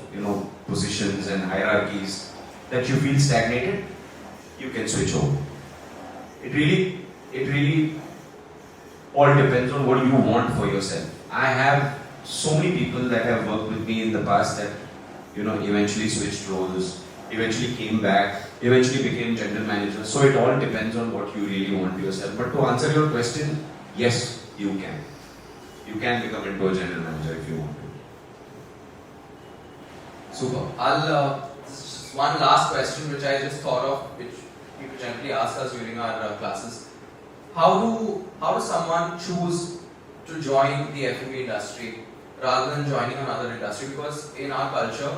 positions and hierarchies that you feel stagnated? You can switch over. It really all depends on what you want for yourself. I have so many people that have worked with me in the past that eventually switched roles, eventually came back, eventually became general managers. So it all depends on what you really want yourself. But to answer your question, yes, you can. You can become into a general manager if you want to. Super. Just one last question which I just thought of, which people generally ask us during our classes. How does someone choose to join the F&B industry rather than joining another industry? Because in our culture,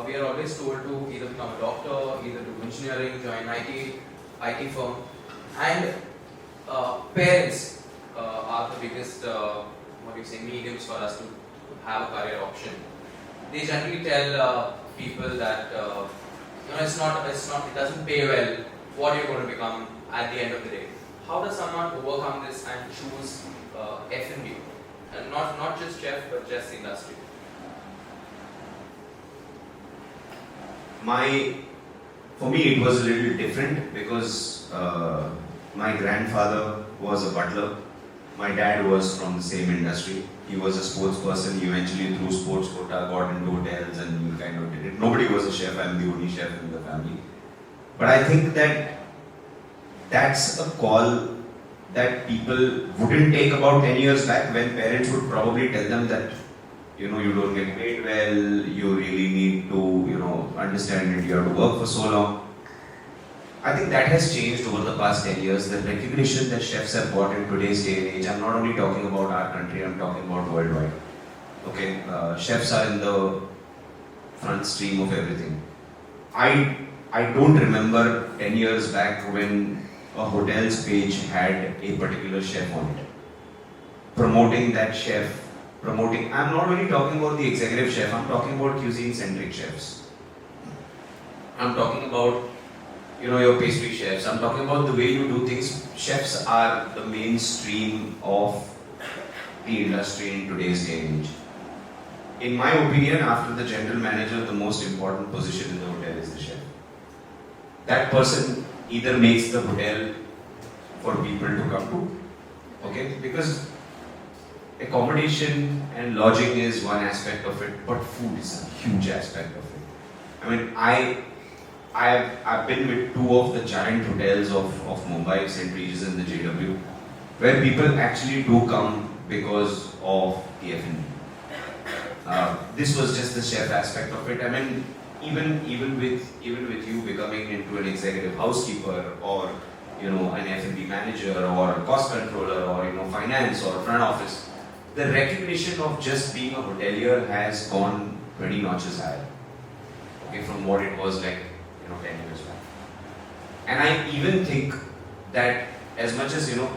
we are always told to either become a doctor, either do engineering, join IT firm. And parents are the biggest, mediums for us to have a career option. They generally tell people that it doesn't pay well what you're going to become at the end of the day. How does someone overcome this and choose F&B, and not just chef but just the industry? For me, it was a little different because my grandfather was a butler. My dad was from the same industry. He was a sports person. He eventually, through sports quota, got into hotels and he kind of did it. Nobody was a chef. I'm the only chef in the family. But I think that that's a call that people wouldn't take about 10 years back, when parents would probably tell them that, you don't get paid well, you really need to, understand that you have to work for so long. I think that has changed over the past 10 years. The recognition that chefs have got in today's day and age, I'm not only talking about our country, I'm talking about worldwide. Okay, chefs are in the front stream of everything. I don't remember 10 years back when a hotel's page had a particular chef on it. Promoting that chef, I'm not only talking about the executive chef, I'm talking about cuisine-centric chefs. I'm talking about your pastry chefs. I'm talking about the way you do things. Chefs are the mainstream of the industry in today's day and age. In my opinion, after the general manager, the most important position in the hotel is the chef. That person either makes the hotel for people to come to, okay? Because accommodation and lodging is one aspect of it, but food is a huge aspect of it. I mean, I've been with two of the giant hotels of Mumbai, St. Regis and the JW, where people actually do come because of the F&B. This was just the chef aspect of it. I mean, even with you becoming into an executive housekeeper or an F&B manager or a cost controller or finance or front office, the recognition of just being a hotelier has gone 20 notches higher. Okay, from what it was like 10 years back. And I even think that as much as a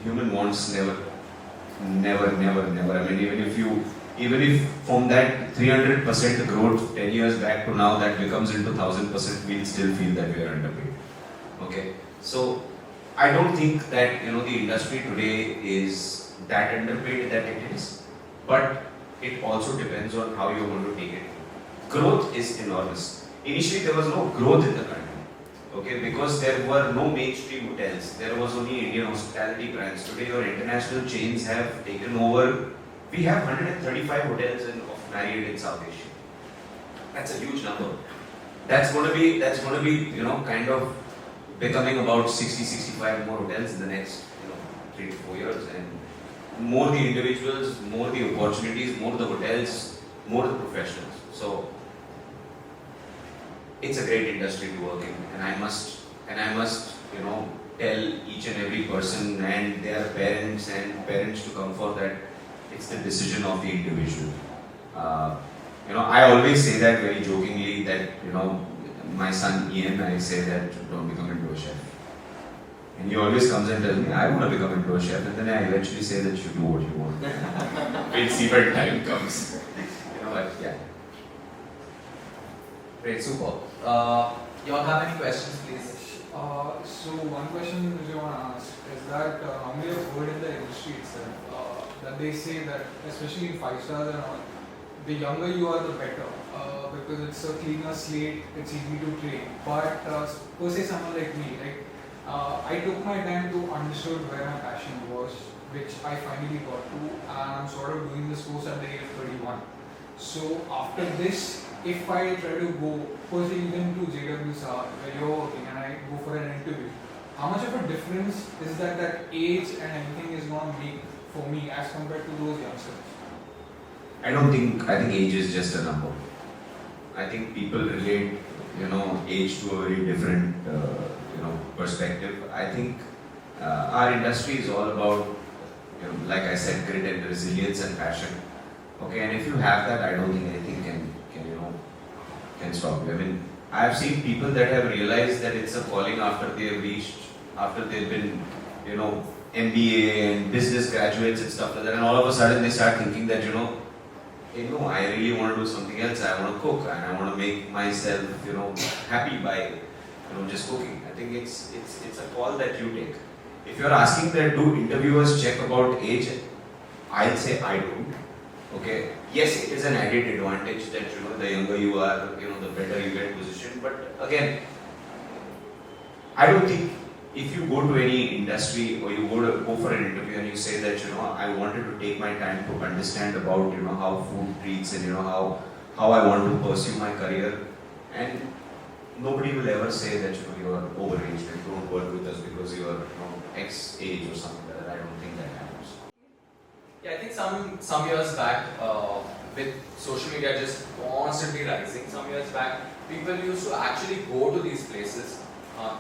human wants never. I mean, even if from that 300% growth 10 years back to now that becomes into 1000%, we'll still feel that we are underpaid. Okay, so I don't think that the industry today is that underpaid that it is, but it also depends on how you're going to take it. Growth is enormous. Initially, there was no growth in the country. Okay, because there were no mainstream hotels. There was only Indian hospitality brands. Today, your international chains have taken over. We have 135 hotels of Marriott in South Asia. That's a huge number. That's going to be kind of becoming about 60-65 more hotels in the next 3 to 4 years. And more the individuals, more the opportunities, more the hotels, more the professionals. So it's a great industry to work in, and I must tell each and every person and their parents to come for that. It's the decision of the individual. I always say that very jokingly that my son Ian, I say that don't become into a chef, and he always comes and tells me I want to become into a chef, and then I eventually say that you do what you want. We'll see when time comes. But yeah. Great, super. You all have any questions, please? So one question which I want to ask is that normally I've heard in the industry itself that they say that especially in 5 stars and all, the younger you are the better because it's a cleaner slate, it's easy to train. But per se someone like me, I took my time to understand where my passion was, which I finally got to, and I'm sort of doing this course at the age of 31. So after this, if I try to go, first even to JW Sahar, where you're working, and I go for an interview, how much of a difference is that age and everything is going to make for me as compared to those youngsters? I think age is just a number. I think people relate, age to a very different, perspective. I think our industry is all about, like I said, grit and resilience and passion. Okay, and if you have that, I don't think anything can stop you. I mean, I have seen people that have realized that it's a calling after they've been you know, MBA and business graduates and stuff like that, and all of a sudden they start thinking that, you know, hey, no, I really want to do something else. I want to cook and I want to make myself, you know, happy by, you know, just cooking. I think it's a call that you take. If you're asking that do interviewers check about age, I'll say I don't. Okay. Yes, it is an added advantage that, you know, the younger you are, you know, the better you get positioned. But again, I don't think if you go to any industry or you go for an interview and you say that, you know, I wanted to take my time to understand about, you know, how food treats and, you know, how I want to pursue my career, and nobody will ever say that, you know, you are overaged and don't work with us because you are, you know, X age or something like that. I don't think that happens. Yeah, I think some years back, with social media just constantly rising, some years back, people used to actually go to these places,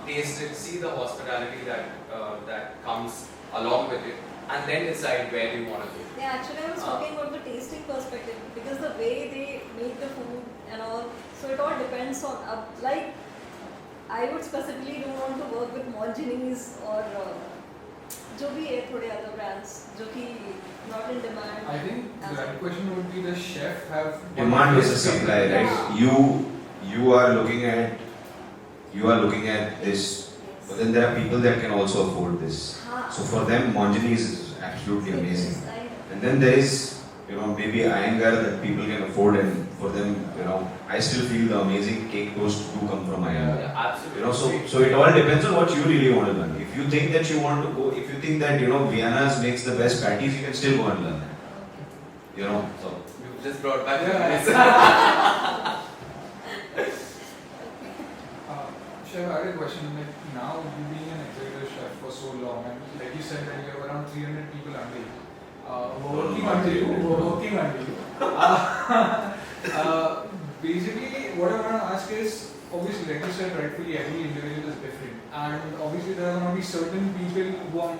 taste it, see the hospitality that comes along with it, and then decide where do you want to go. Yeah, actually I was talking about the tasting perspective because the way they make the food and all, so it all depends on, like I would specifically don't want to work with Monginis or जो भी है थोड़े other brands जो कि not in demand. I think the right question would be, the chef have Demand versus supply, right? You are looking at this, but then there are people that can also afford this. So for them, Monginis is absolutely amazing. And then there is, you know, maybe Iyengar that people can afford, and for them, you know, I still feel the amazing cake toast do come from Iyengar. Yeah, absolutely. You know, so it all depends on what you really want to learn. If you think that you want to go, if you think that, you know, Vienna's makes the best patties, you can still go and learn that. You know, so. You've just brought back Chef, I had a question. Like now, you being an executive chef for so long, and like you said that you have around 300 people under you, working under you. Basically, what I want to ask is, obviously, like you said, rightfully, every individual is different, and obviously there are going to be certain people who are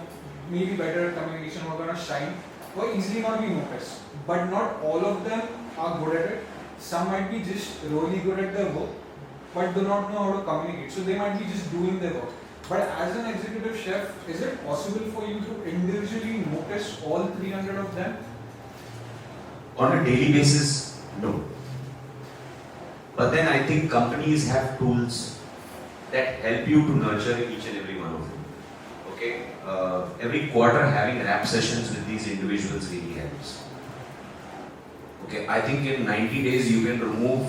maybe better at communication, who are going to shine, who are easily going to be noticed. But not all of them are good at it. Some might be just really good at their work, but do not know how to communicate. So they might be just doing their work. But as an executive chef, is it possible for you to individually notice all 300 of them? On a daily basis, no. But then I think companies have tools that help you to nurture each and every one of them. Okay? Every quarter having rap sessions with these individuals really helps. Okay, I think in 90 days you can remove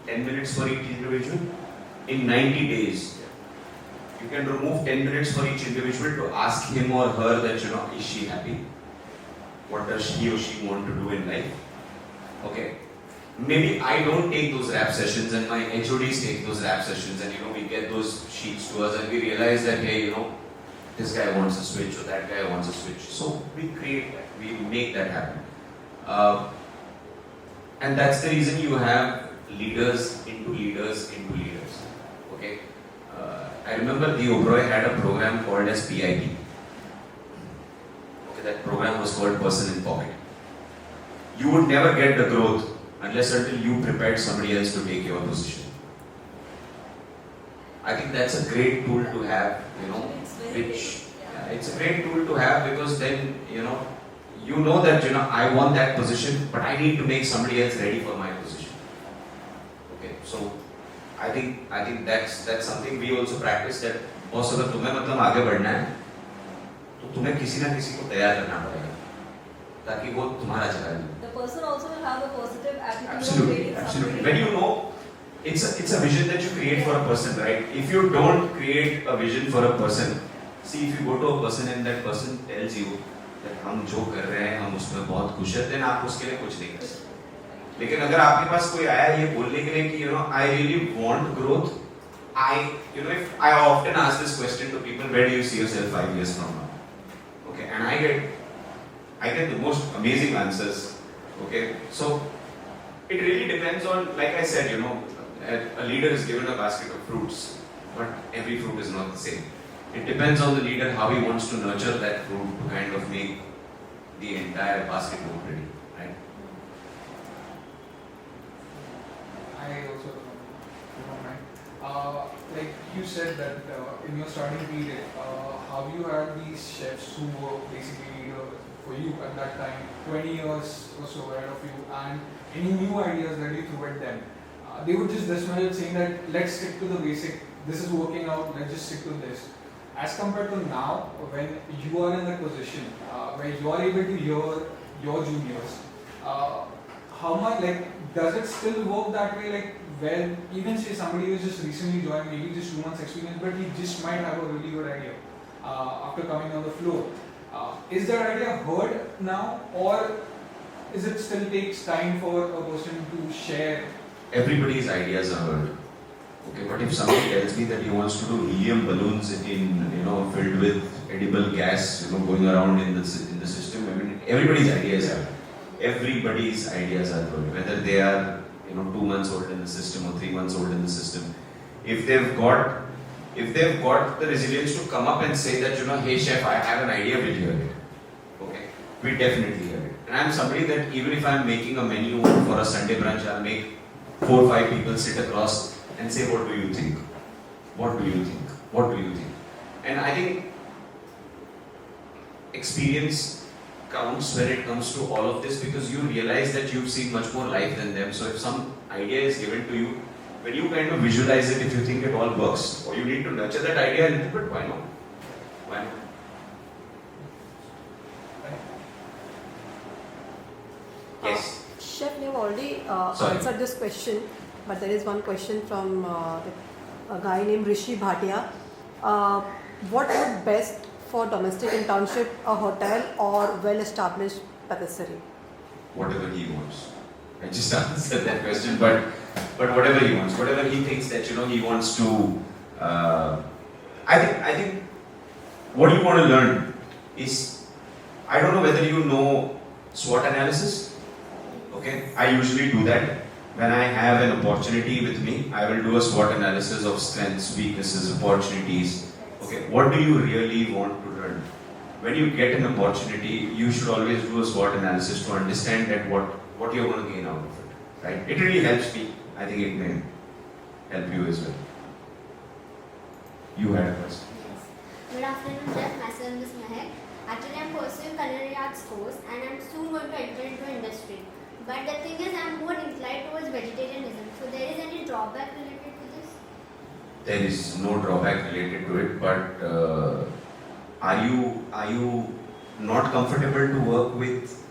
10 minutes for each individual. In 90 days, you can remove 10 minutes for each individual to ask him or her that, you know, is she happy? What does he or she want to do in life? Okay. Maybe I don't take those rap sessions and my HODs take those rap sessions, and, you know, we get those sheets to us and we realize that, hey, you know, this guy wants a switch or that guy wants a switch. So we create that, we make that happen. And that's the reason you have leaders into leaders into leaders. Okay. I remember the Oberoi had a program called as PIP. Okay, that program was called Person in Pocket. You would never get the growth unless until you prepared somebody else to take your position. I think that's a great tool to have, you know, it's a great tool to have, because then, you know that, you know, I want that position, but I need to make somebody else ready for my position. Okay, so I think that's something we also practice, that boss, अगर तुम्हें मतलब आगे बढ़ना है, तो तुम्हें किसी ना किसी को तैयार करना पड़ेगा, ताकि वो तुम्हारा चला जाए. The person also will have a positive attitude. Absolutely, absolutely. When you know, it's a vision that you create for a person, right? If you don't create a vision for a person, see, if you go to a person and that person tells you that हम जो कर रहे हैं हम उसमें बहुत खुश हैं, then आप उसके लिए कुछ नहीं कर सकते. लेकिन अगर आपके पास कोई आया ये बोलने के लिए कि, you know, I really want growth, if I often ask this question to people, where do you see yourself 5 years from now? Okay, and I get the most amazing answers. Okay, so it really depends on, like I said, you know, a leader is given a basket of fruits, but every fruit is not the same. It depends on the leader how he wants to nurture that fruit to kind of make the entire basket look pretty, right? I also don't mind. Like you said that in your starting period, how you had these chefs who were basically for you at that time 20 years or so ahead of you, and any new ideas that you threw at them, they would just dismiss it saying that let's stick to the basic, this is working out, let's just stick to this. As compared to now, when you are in that position where you are able to hear your juniors, how much, like, does it still work that way? Like, when even say somebody who just recently joined, maybe just 2 months experience, but he just might have a really good idea after coming on the floor. Is that idea heard now, or is it still takes time for a person to share? Everybody's ideas are heard. Okay, but if somebody tells me that he wants to do helium balloons filled with edible gas, going around in the system, I mean, everybody's ideas are. Everybody's ideas are good, whether they are 2 months old in the system or 3 months old in the system. If they've got the resilience to come up and say that hey chef, I have an idea, we'll hear it. Okay, we definitely hear it. And I'm somebody that even if I'm making a menu for a Sunday brunch, I'll make 4 or 5 people sit across and say, what do you think? What do you think? What do you think? And I think experience counts when it comes to all of this, because you realize that you've seen much more life than them. So if some idea is given to you, when you kind of visualize it, if you think it all works, or you need to nurture that idea a little bit, why not? Why not? Yes. Chef, you've already Sorry. answered this question, but there is one question from a guy named Rishi Bhatia. What would best for domestic internship, a hotel or well-established patisserie? Whatever he wants. I just answered that question, but whatever he wants, whatever he thinks that he wants to. I think what you want to learn is, I don't know whether you know SWOT analysis. Okay, I usually do that when I have an opportunity with me. I will do a SWOT analysis of strengths, weaknesses, opportunities. Okay, what do you really want to learn? When you get an opportunity, you should always do a SWOT analysis to understand that what you're going to gain out of it. Right? It really helps me. I think it may help you as well. You had a question. Yes. Good afternoon, Chef. Myself is Mahek. Actually, I'm pursuing culinary arts course and I'm soon going to enter into industry. But the thing is, I'm more inclined towards vegetarianism. So there is any drawback related to this? There is no drawback related to it, but are you not comfortable to work with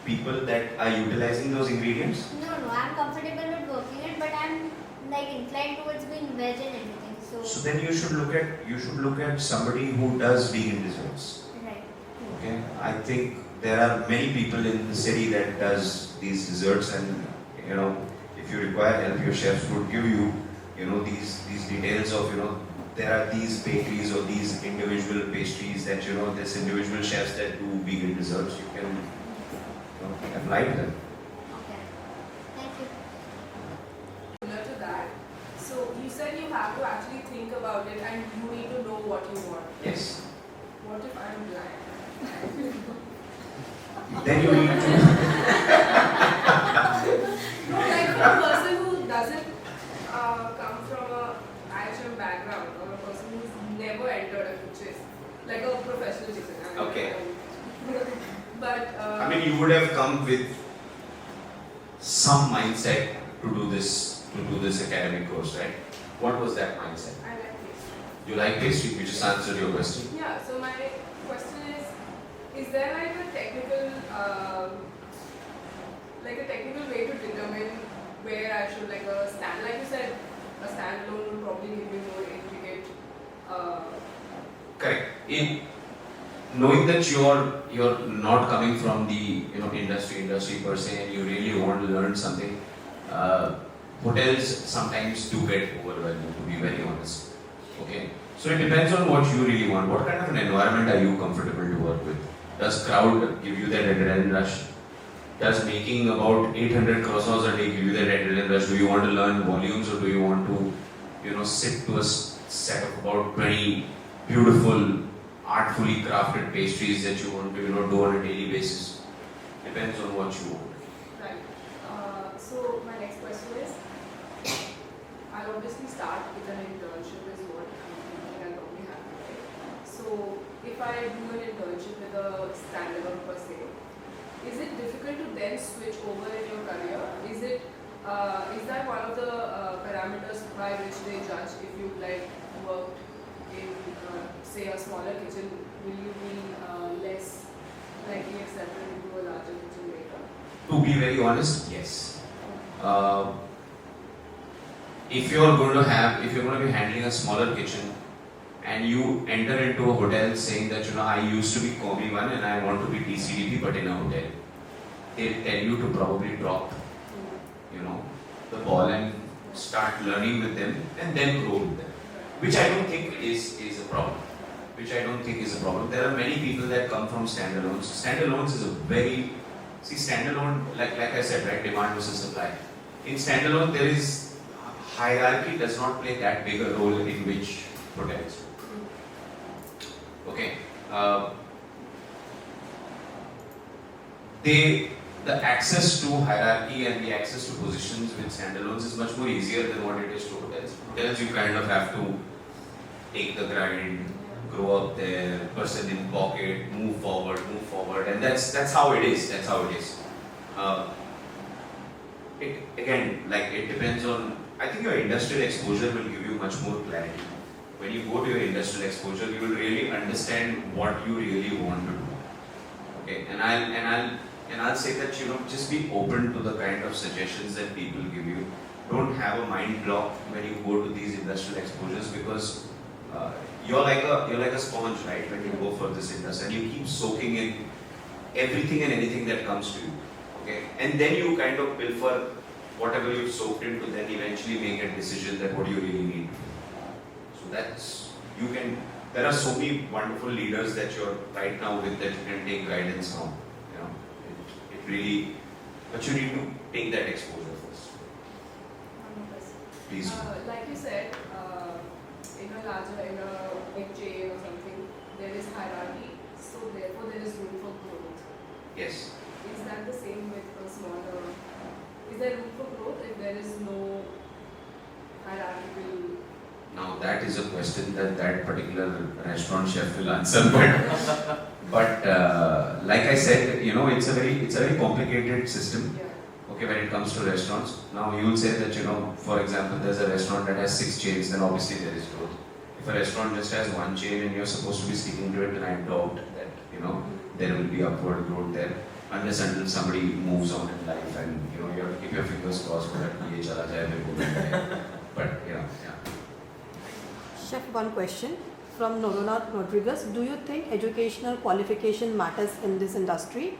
people that are utilizing those ingredients? No, I'm comfortable with working it, but I'm like inclined towards being veg and everything. So then you should look at somebody who does vegan desserts. Right. Okay, I think there are many people in the city that does these desserts, and if you require help, your chefs would give you these details of there are these bakeries or these individual pastries that there's individual chefs that do vegan desserts. You can apply to them. Okay. Thank you. Similar to that. So you said you have to actually think about it and you need to know what you want. Yes. What if I'm blind? Then you need to. No, like for a person who doesn't come from a IHM background, or a person who's never entered a kitchen, like a professional kitchen. Okay. But I mean, you would have come with some mindset to do this academic course, right? What was that mindset? I like pastry. You like pastry? You just answered your question. Yeah. So my question is there like a technical way to determine where I should like you said, a standalone would probably give me more intricate. Correct. In knowing that you're not coming from the industry per se, and you really want to learn something, hotels sometimes do get overwhelming, to be very honest. Okay, so it depends on what you really want. What kind of an environment are you comfortable to work with? Does crowd give you that adrenaline rush? Does making about 800 croissants a day give you that adrenaline rush? Do you want to learn volumes, or do you want to sit to a set of about 20 beautiful, artfully crafted pastries that you want to do on a daily basis? Depends on what you want. Right. So my next question is, I'll obviously start with an internship is what I'm thinking I'll probably have to, right? So So if I do an internship with a standalone per se, is it difficult to then switch over in your career? Is that one of the parameters by which they judge if you like worked in say a smaller kitchen? Will you be less likely accepted into a larger kitchen later? To be very honest, yes. If you're going to be handling a smaller kitchen and you enter into a hotel saying that I used to be Komi 1 and I want to be TCDP but in a hotel, they'll tell you to probably drop the ball and start learning with them and then grow with them, which I don't think is a problem. There are many people that come from standalones. Standalones is a very standalone, like I said, right? Demand versus supply. In standalone, there is hierarchy does not play that big a role in which hotels. Okay. The access to hierarchy and the access to positions with standalones is much more easier than what it is to hotels. Hotels, you kind of have to take the grind, grow up there, person in pocket, move forward, and that's how it is. It depends on. I think your industrial exposure will give you much more clarity. When you go to your industrial exposure, you will really understand what you really want to do. Okay, and I'll say that just be open to the kind of suggestions that people give you. Don't have a mind block when you go to these industrial exposures because you're like a sponge, right? When you go for this industry, and you keep soaking in everything and anything that comes to you. Okay, and then you kind of pilfer whatever you've soaked into, then eventually make a decision that what do you really need. So there are so many wonderful leaders that you're right now with that you can take guidance from. But you need to take that exposure first. Please. Like you said, in a big chain or something, there is hierarchy, so therefore there is room for growth. Yes. Is that the same with a smaller? Is there room for growth if there is no hierarchical? Now that is a question that particular restaurant chef will answer, but like I said, it's a very complicated system. Yeah. Okay, when it comes to restaurants, now you will say that for example, there's a restaurant that has 6 chains, then obviously there is growth. If a restaurant just has 1 chain and you're supposed to be sticking to it, then I doubt that there will be upward growth there, unless until somebody moves on in life and you have to keep your fingers crossed for that ye chala jaye, mere ko mil jaye. But yeah. Chef, one question from Norona Rodriguez. Do you think educational qualification matters in this industry?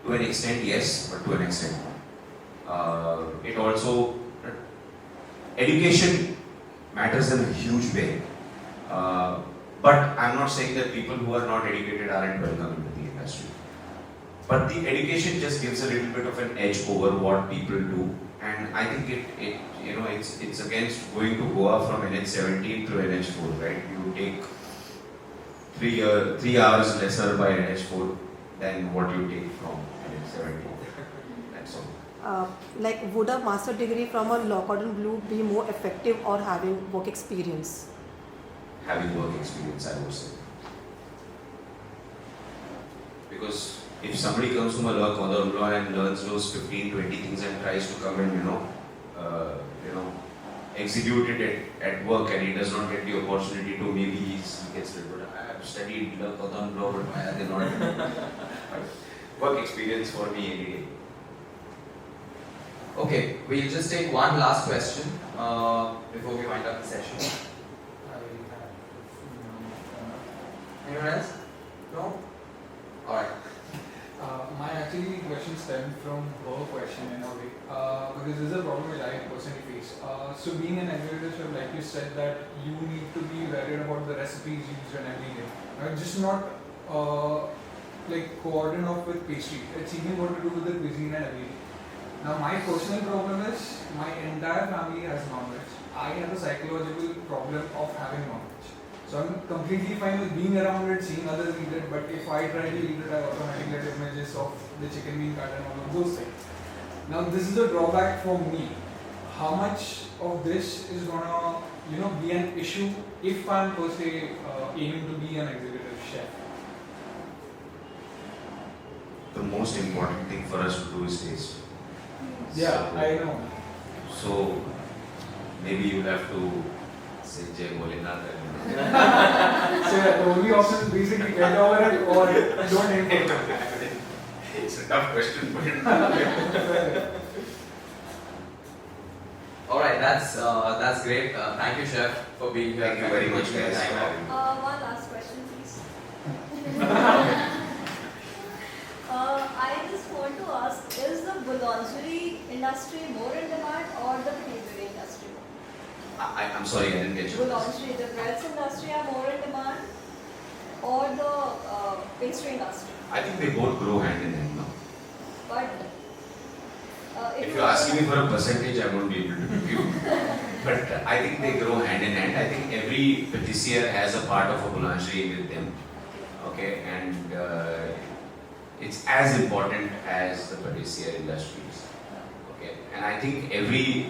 To an extent, yes, but to an extent. It also, education matters in a huge way. But I'm not saying that people who are not educated aren't welcome into the industry. But the education just gives a little bit of an edge over what people do. And I think it's against going to Goa from NH17 to NH4, right? You take 3 hours lesser by NH4 than what you take from NH17. That's all. Would a master degree from a law cordon bleu be more effective or having work experience? Having work experience, I would say. Because if somebody comes from a law cordon bleu and learns those 15, 20 things and tries to come and execute it at work and he does not get the opportunity to, maybe he gets little bit, I have studied law cordon bleu, but why are they not? Work experience for me any day. Okay, we'll just take one last question before we wind up the session. Anyone else? No? Alright. My actually question stemmed from her question in a way, because this is a problem which I personally face. So being an executive chef, like you said, that you need to be worried about the recipes used and everything. Just not coordinate off with pastry. It's even got to do with the cuisine and everything. Now my personal problem is my entire family has knowledge. I have a psychological problem of having knowledge. So I'm completely fine with being around it, seeing others eat it, but if I try to eat it, I automatically get images of the chicken being cut and all of those things. Now this is a drawback for me. How much of this is gonna be an issue if I'm per se aiming to be an executive chef? The most important thing for us to do is taste. Yeah, So- I know. So maybe you have to say Jai Bholenath. So the only option is basically get over it or don't aim for it. It's a tough question, but Alright, that's great. Thank you, Chef, for being here. thank you very much, guys. Thank for you. having me. One last question, please. I just want to ask, is the boulangerie industry more in demand or the bakery industry? I'm sorry, I didn't get you. Boulangerie, the breads industry are more in demand or the pastry industry? I think they both grow hand in hand now. But If you ask me for a percentage, I won't be able to give you. But I think they grow hand in hand. I think every patissier has a part of a boulangerie with them. Okay, and it's as important as the patissier industry is. Okay, and I think every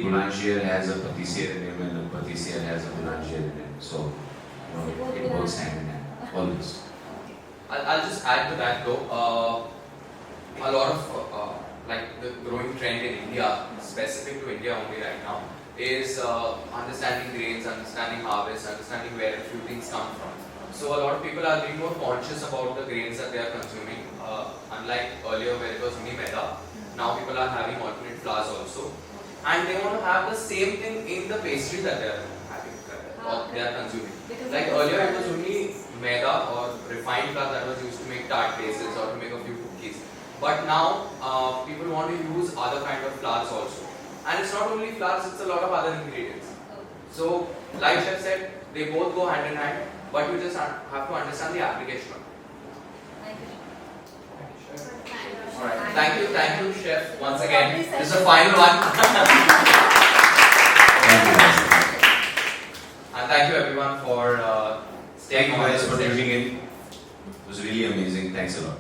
boulanger has a patissier in him and a patissier has a boulanger in him. So, it works hand in hand, always. I'll just add to that though. A lot of like the growing trend in India, specific to India only right now, is understanding grains, understanding harvest, understanding where a few things come from. So a lot of people are being more conscious about the grains that they are consuming. Unlike earlier where it was only maida, now people are having alternate flours also. And they want to have the same thing in the pastry that they are having, or they are consuming. Like earlier it was only maida or refined flour that was used to make tart bases or to make a few cookies. But now people want to use other kind of flours also. And it's not only flours, it's a lot of other ingredients. So, like Chef said, they both go hand in hand, but you just have to understand the application of it. Thank you. Alright, thank you Chef once again. This is the final one. Thank you guys. And thank you everyone for Thank staying you on guys this for session. tuning in. It was really amazing. Thanks a lot.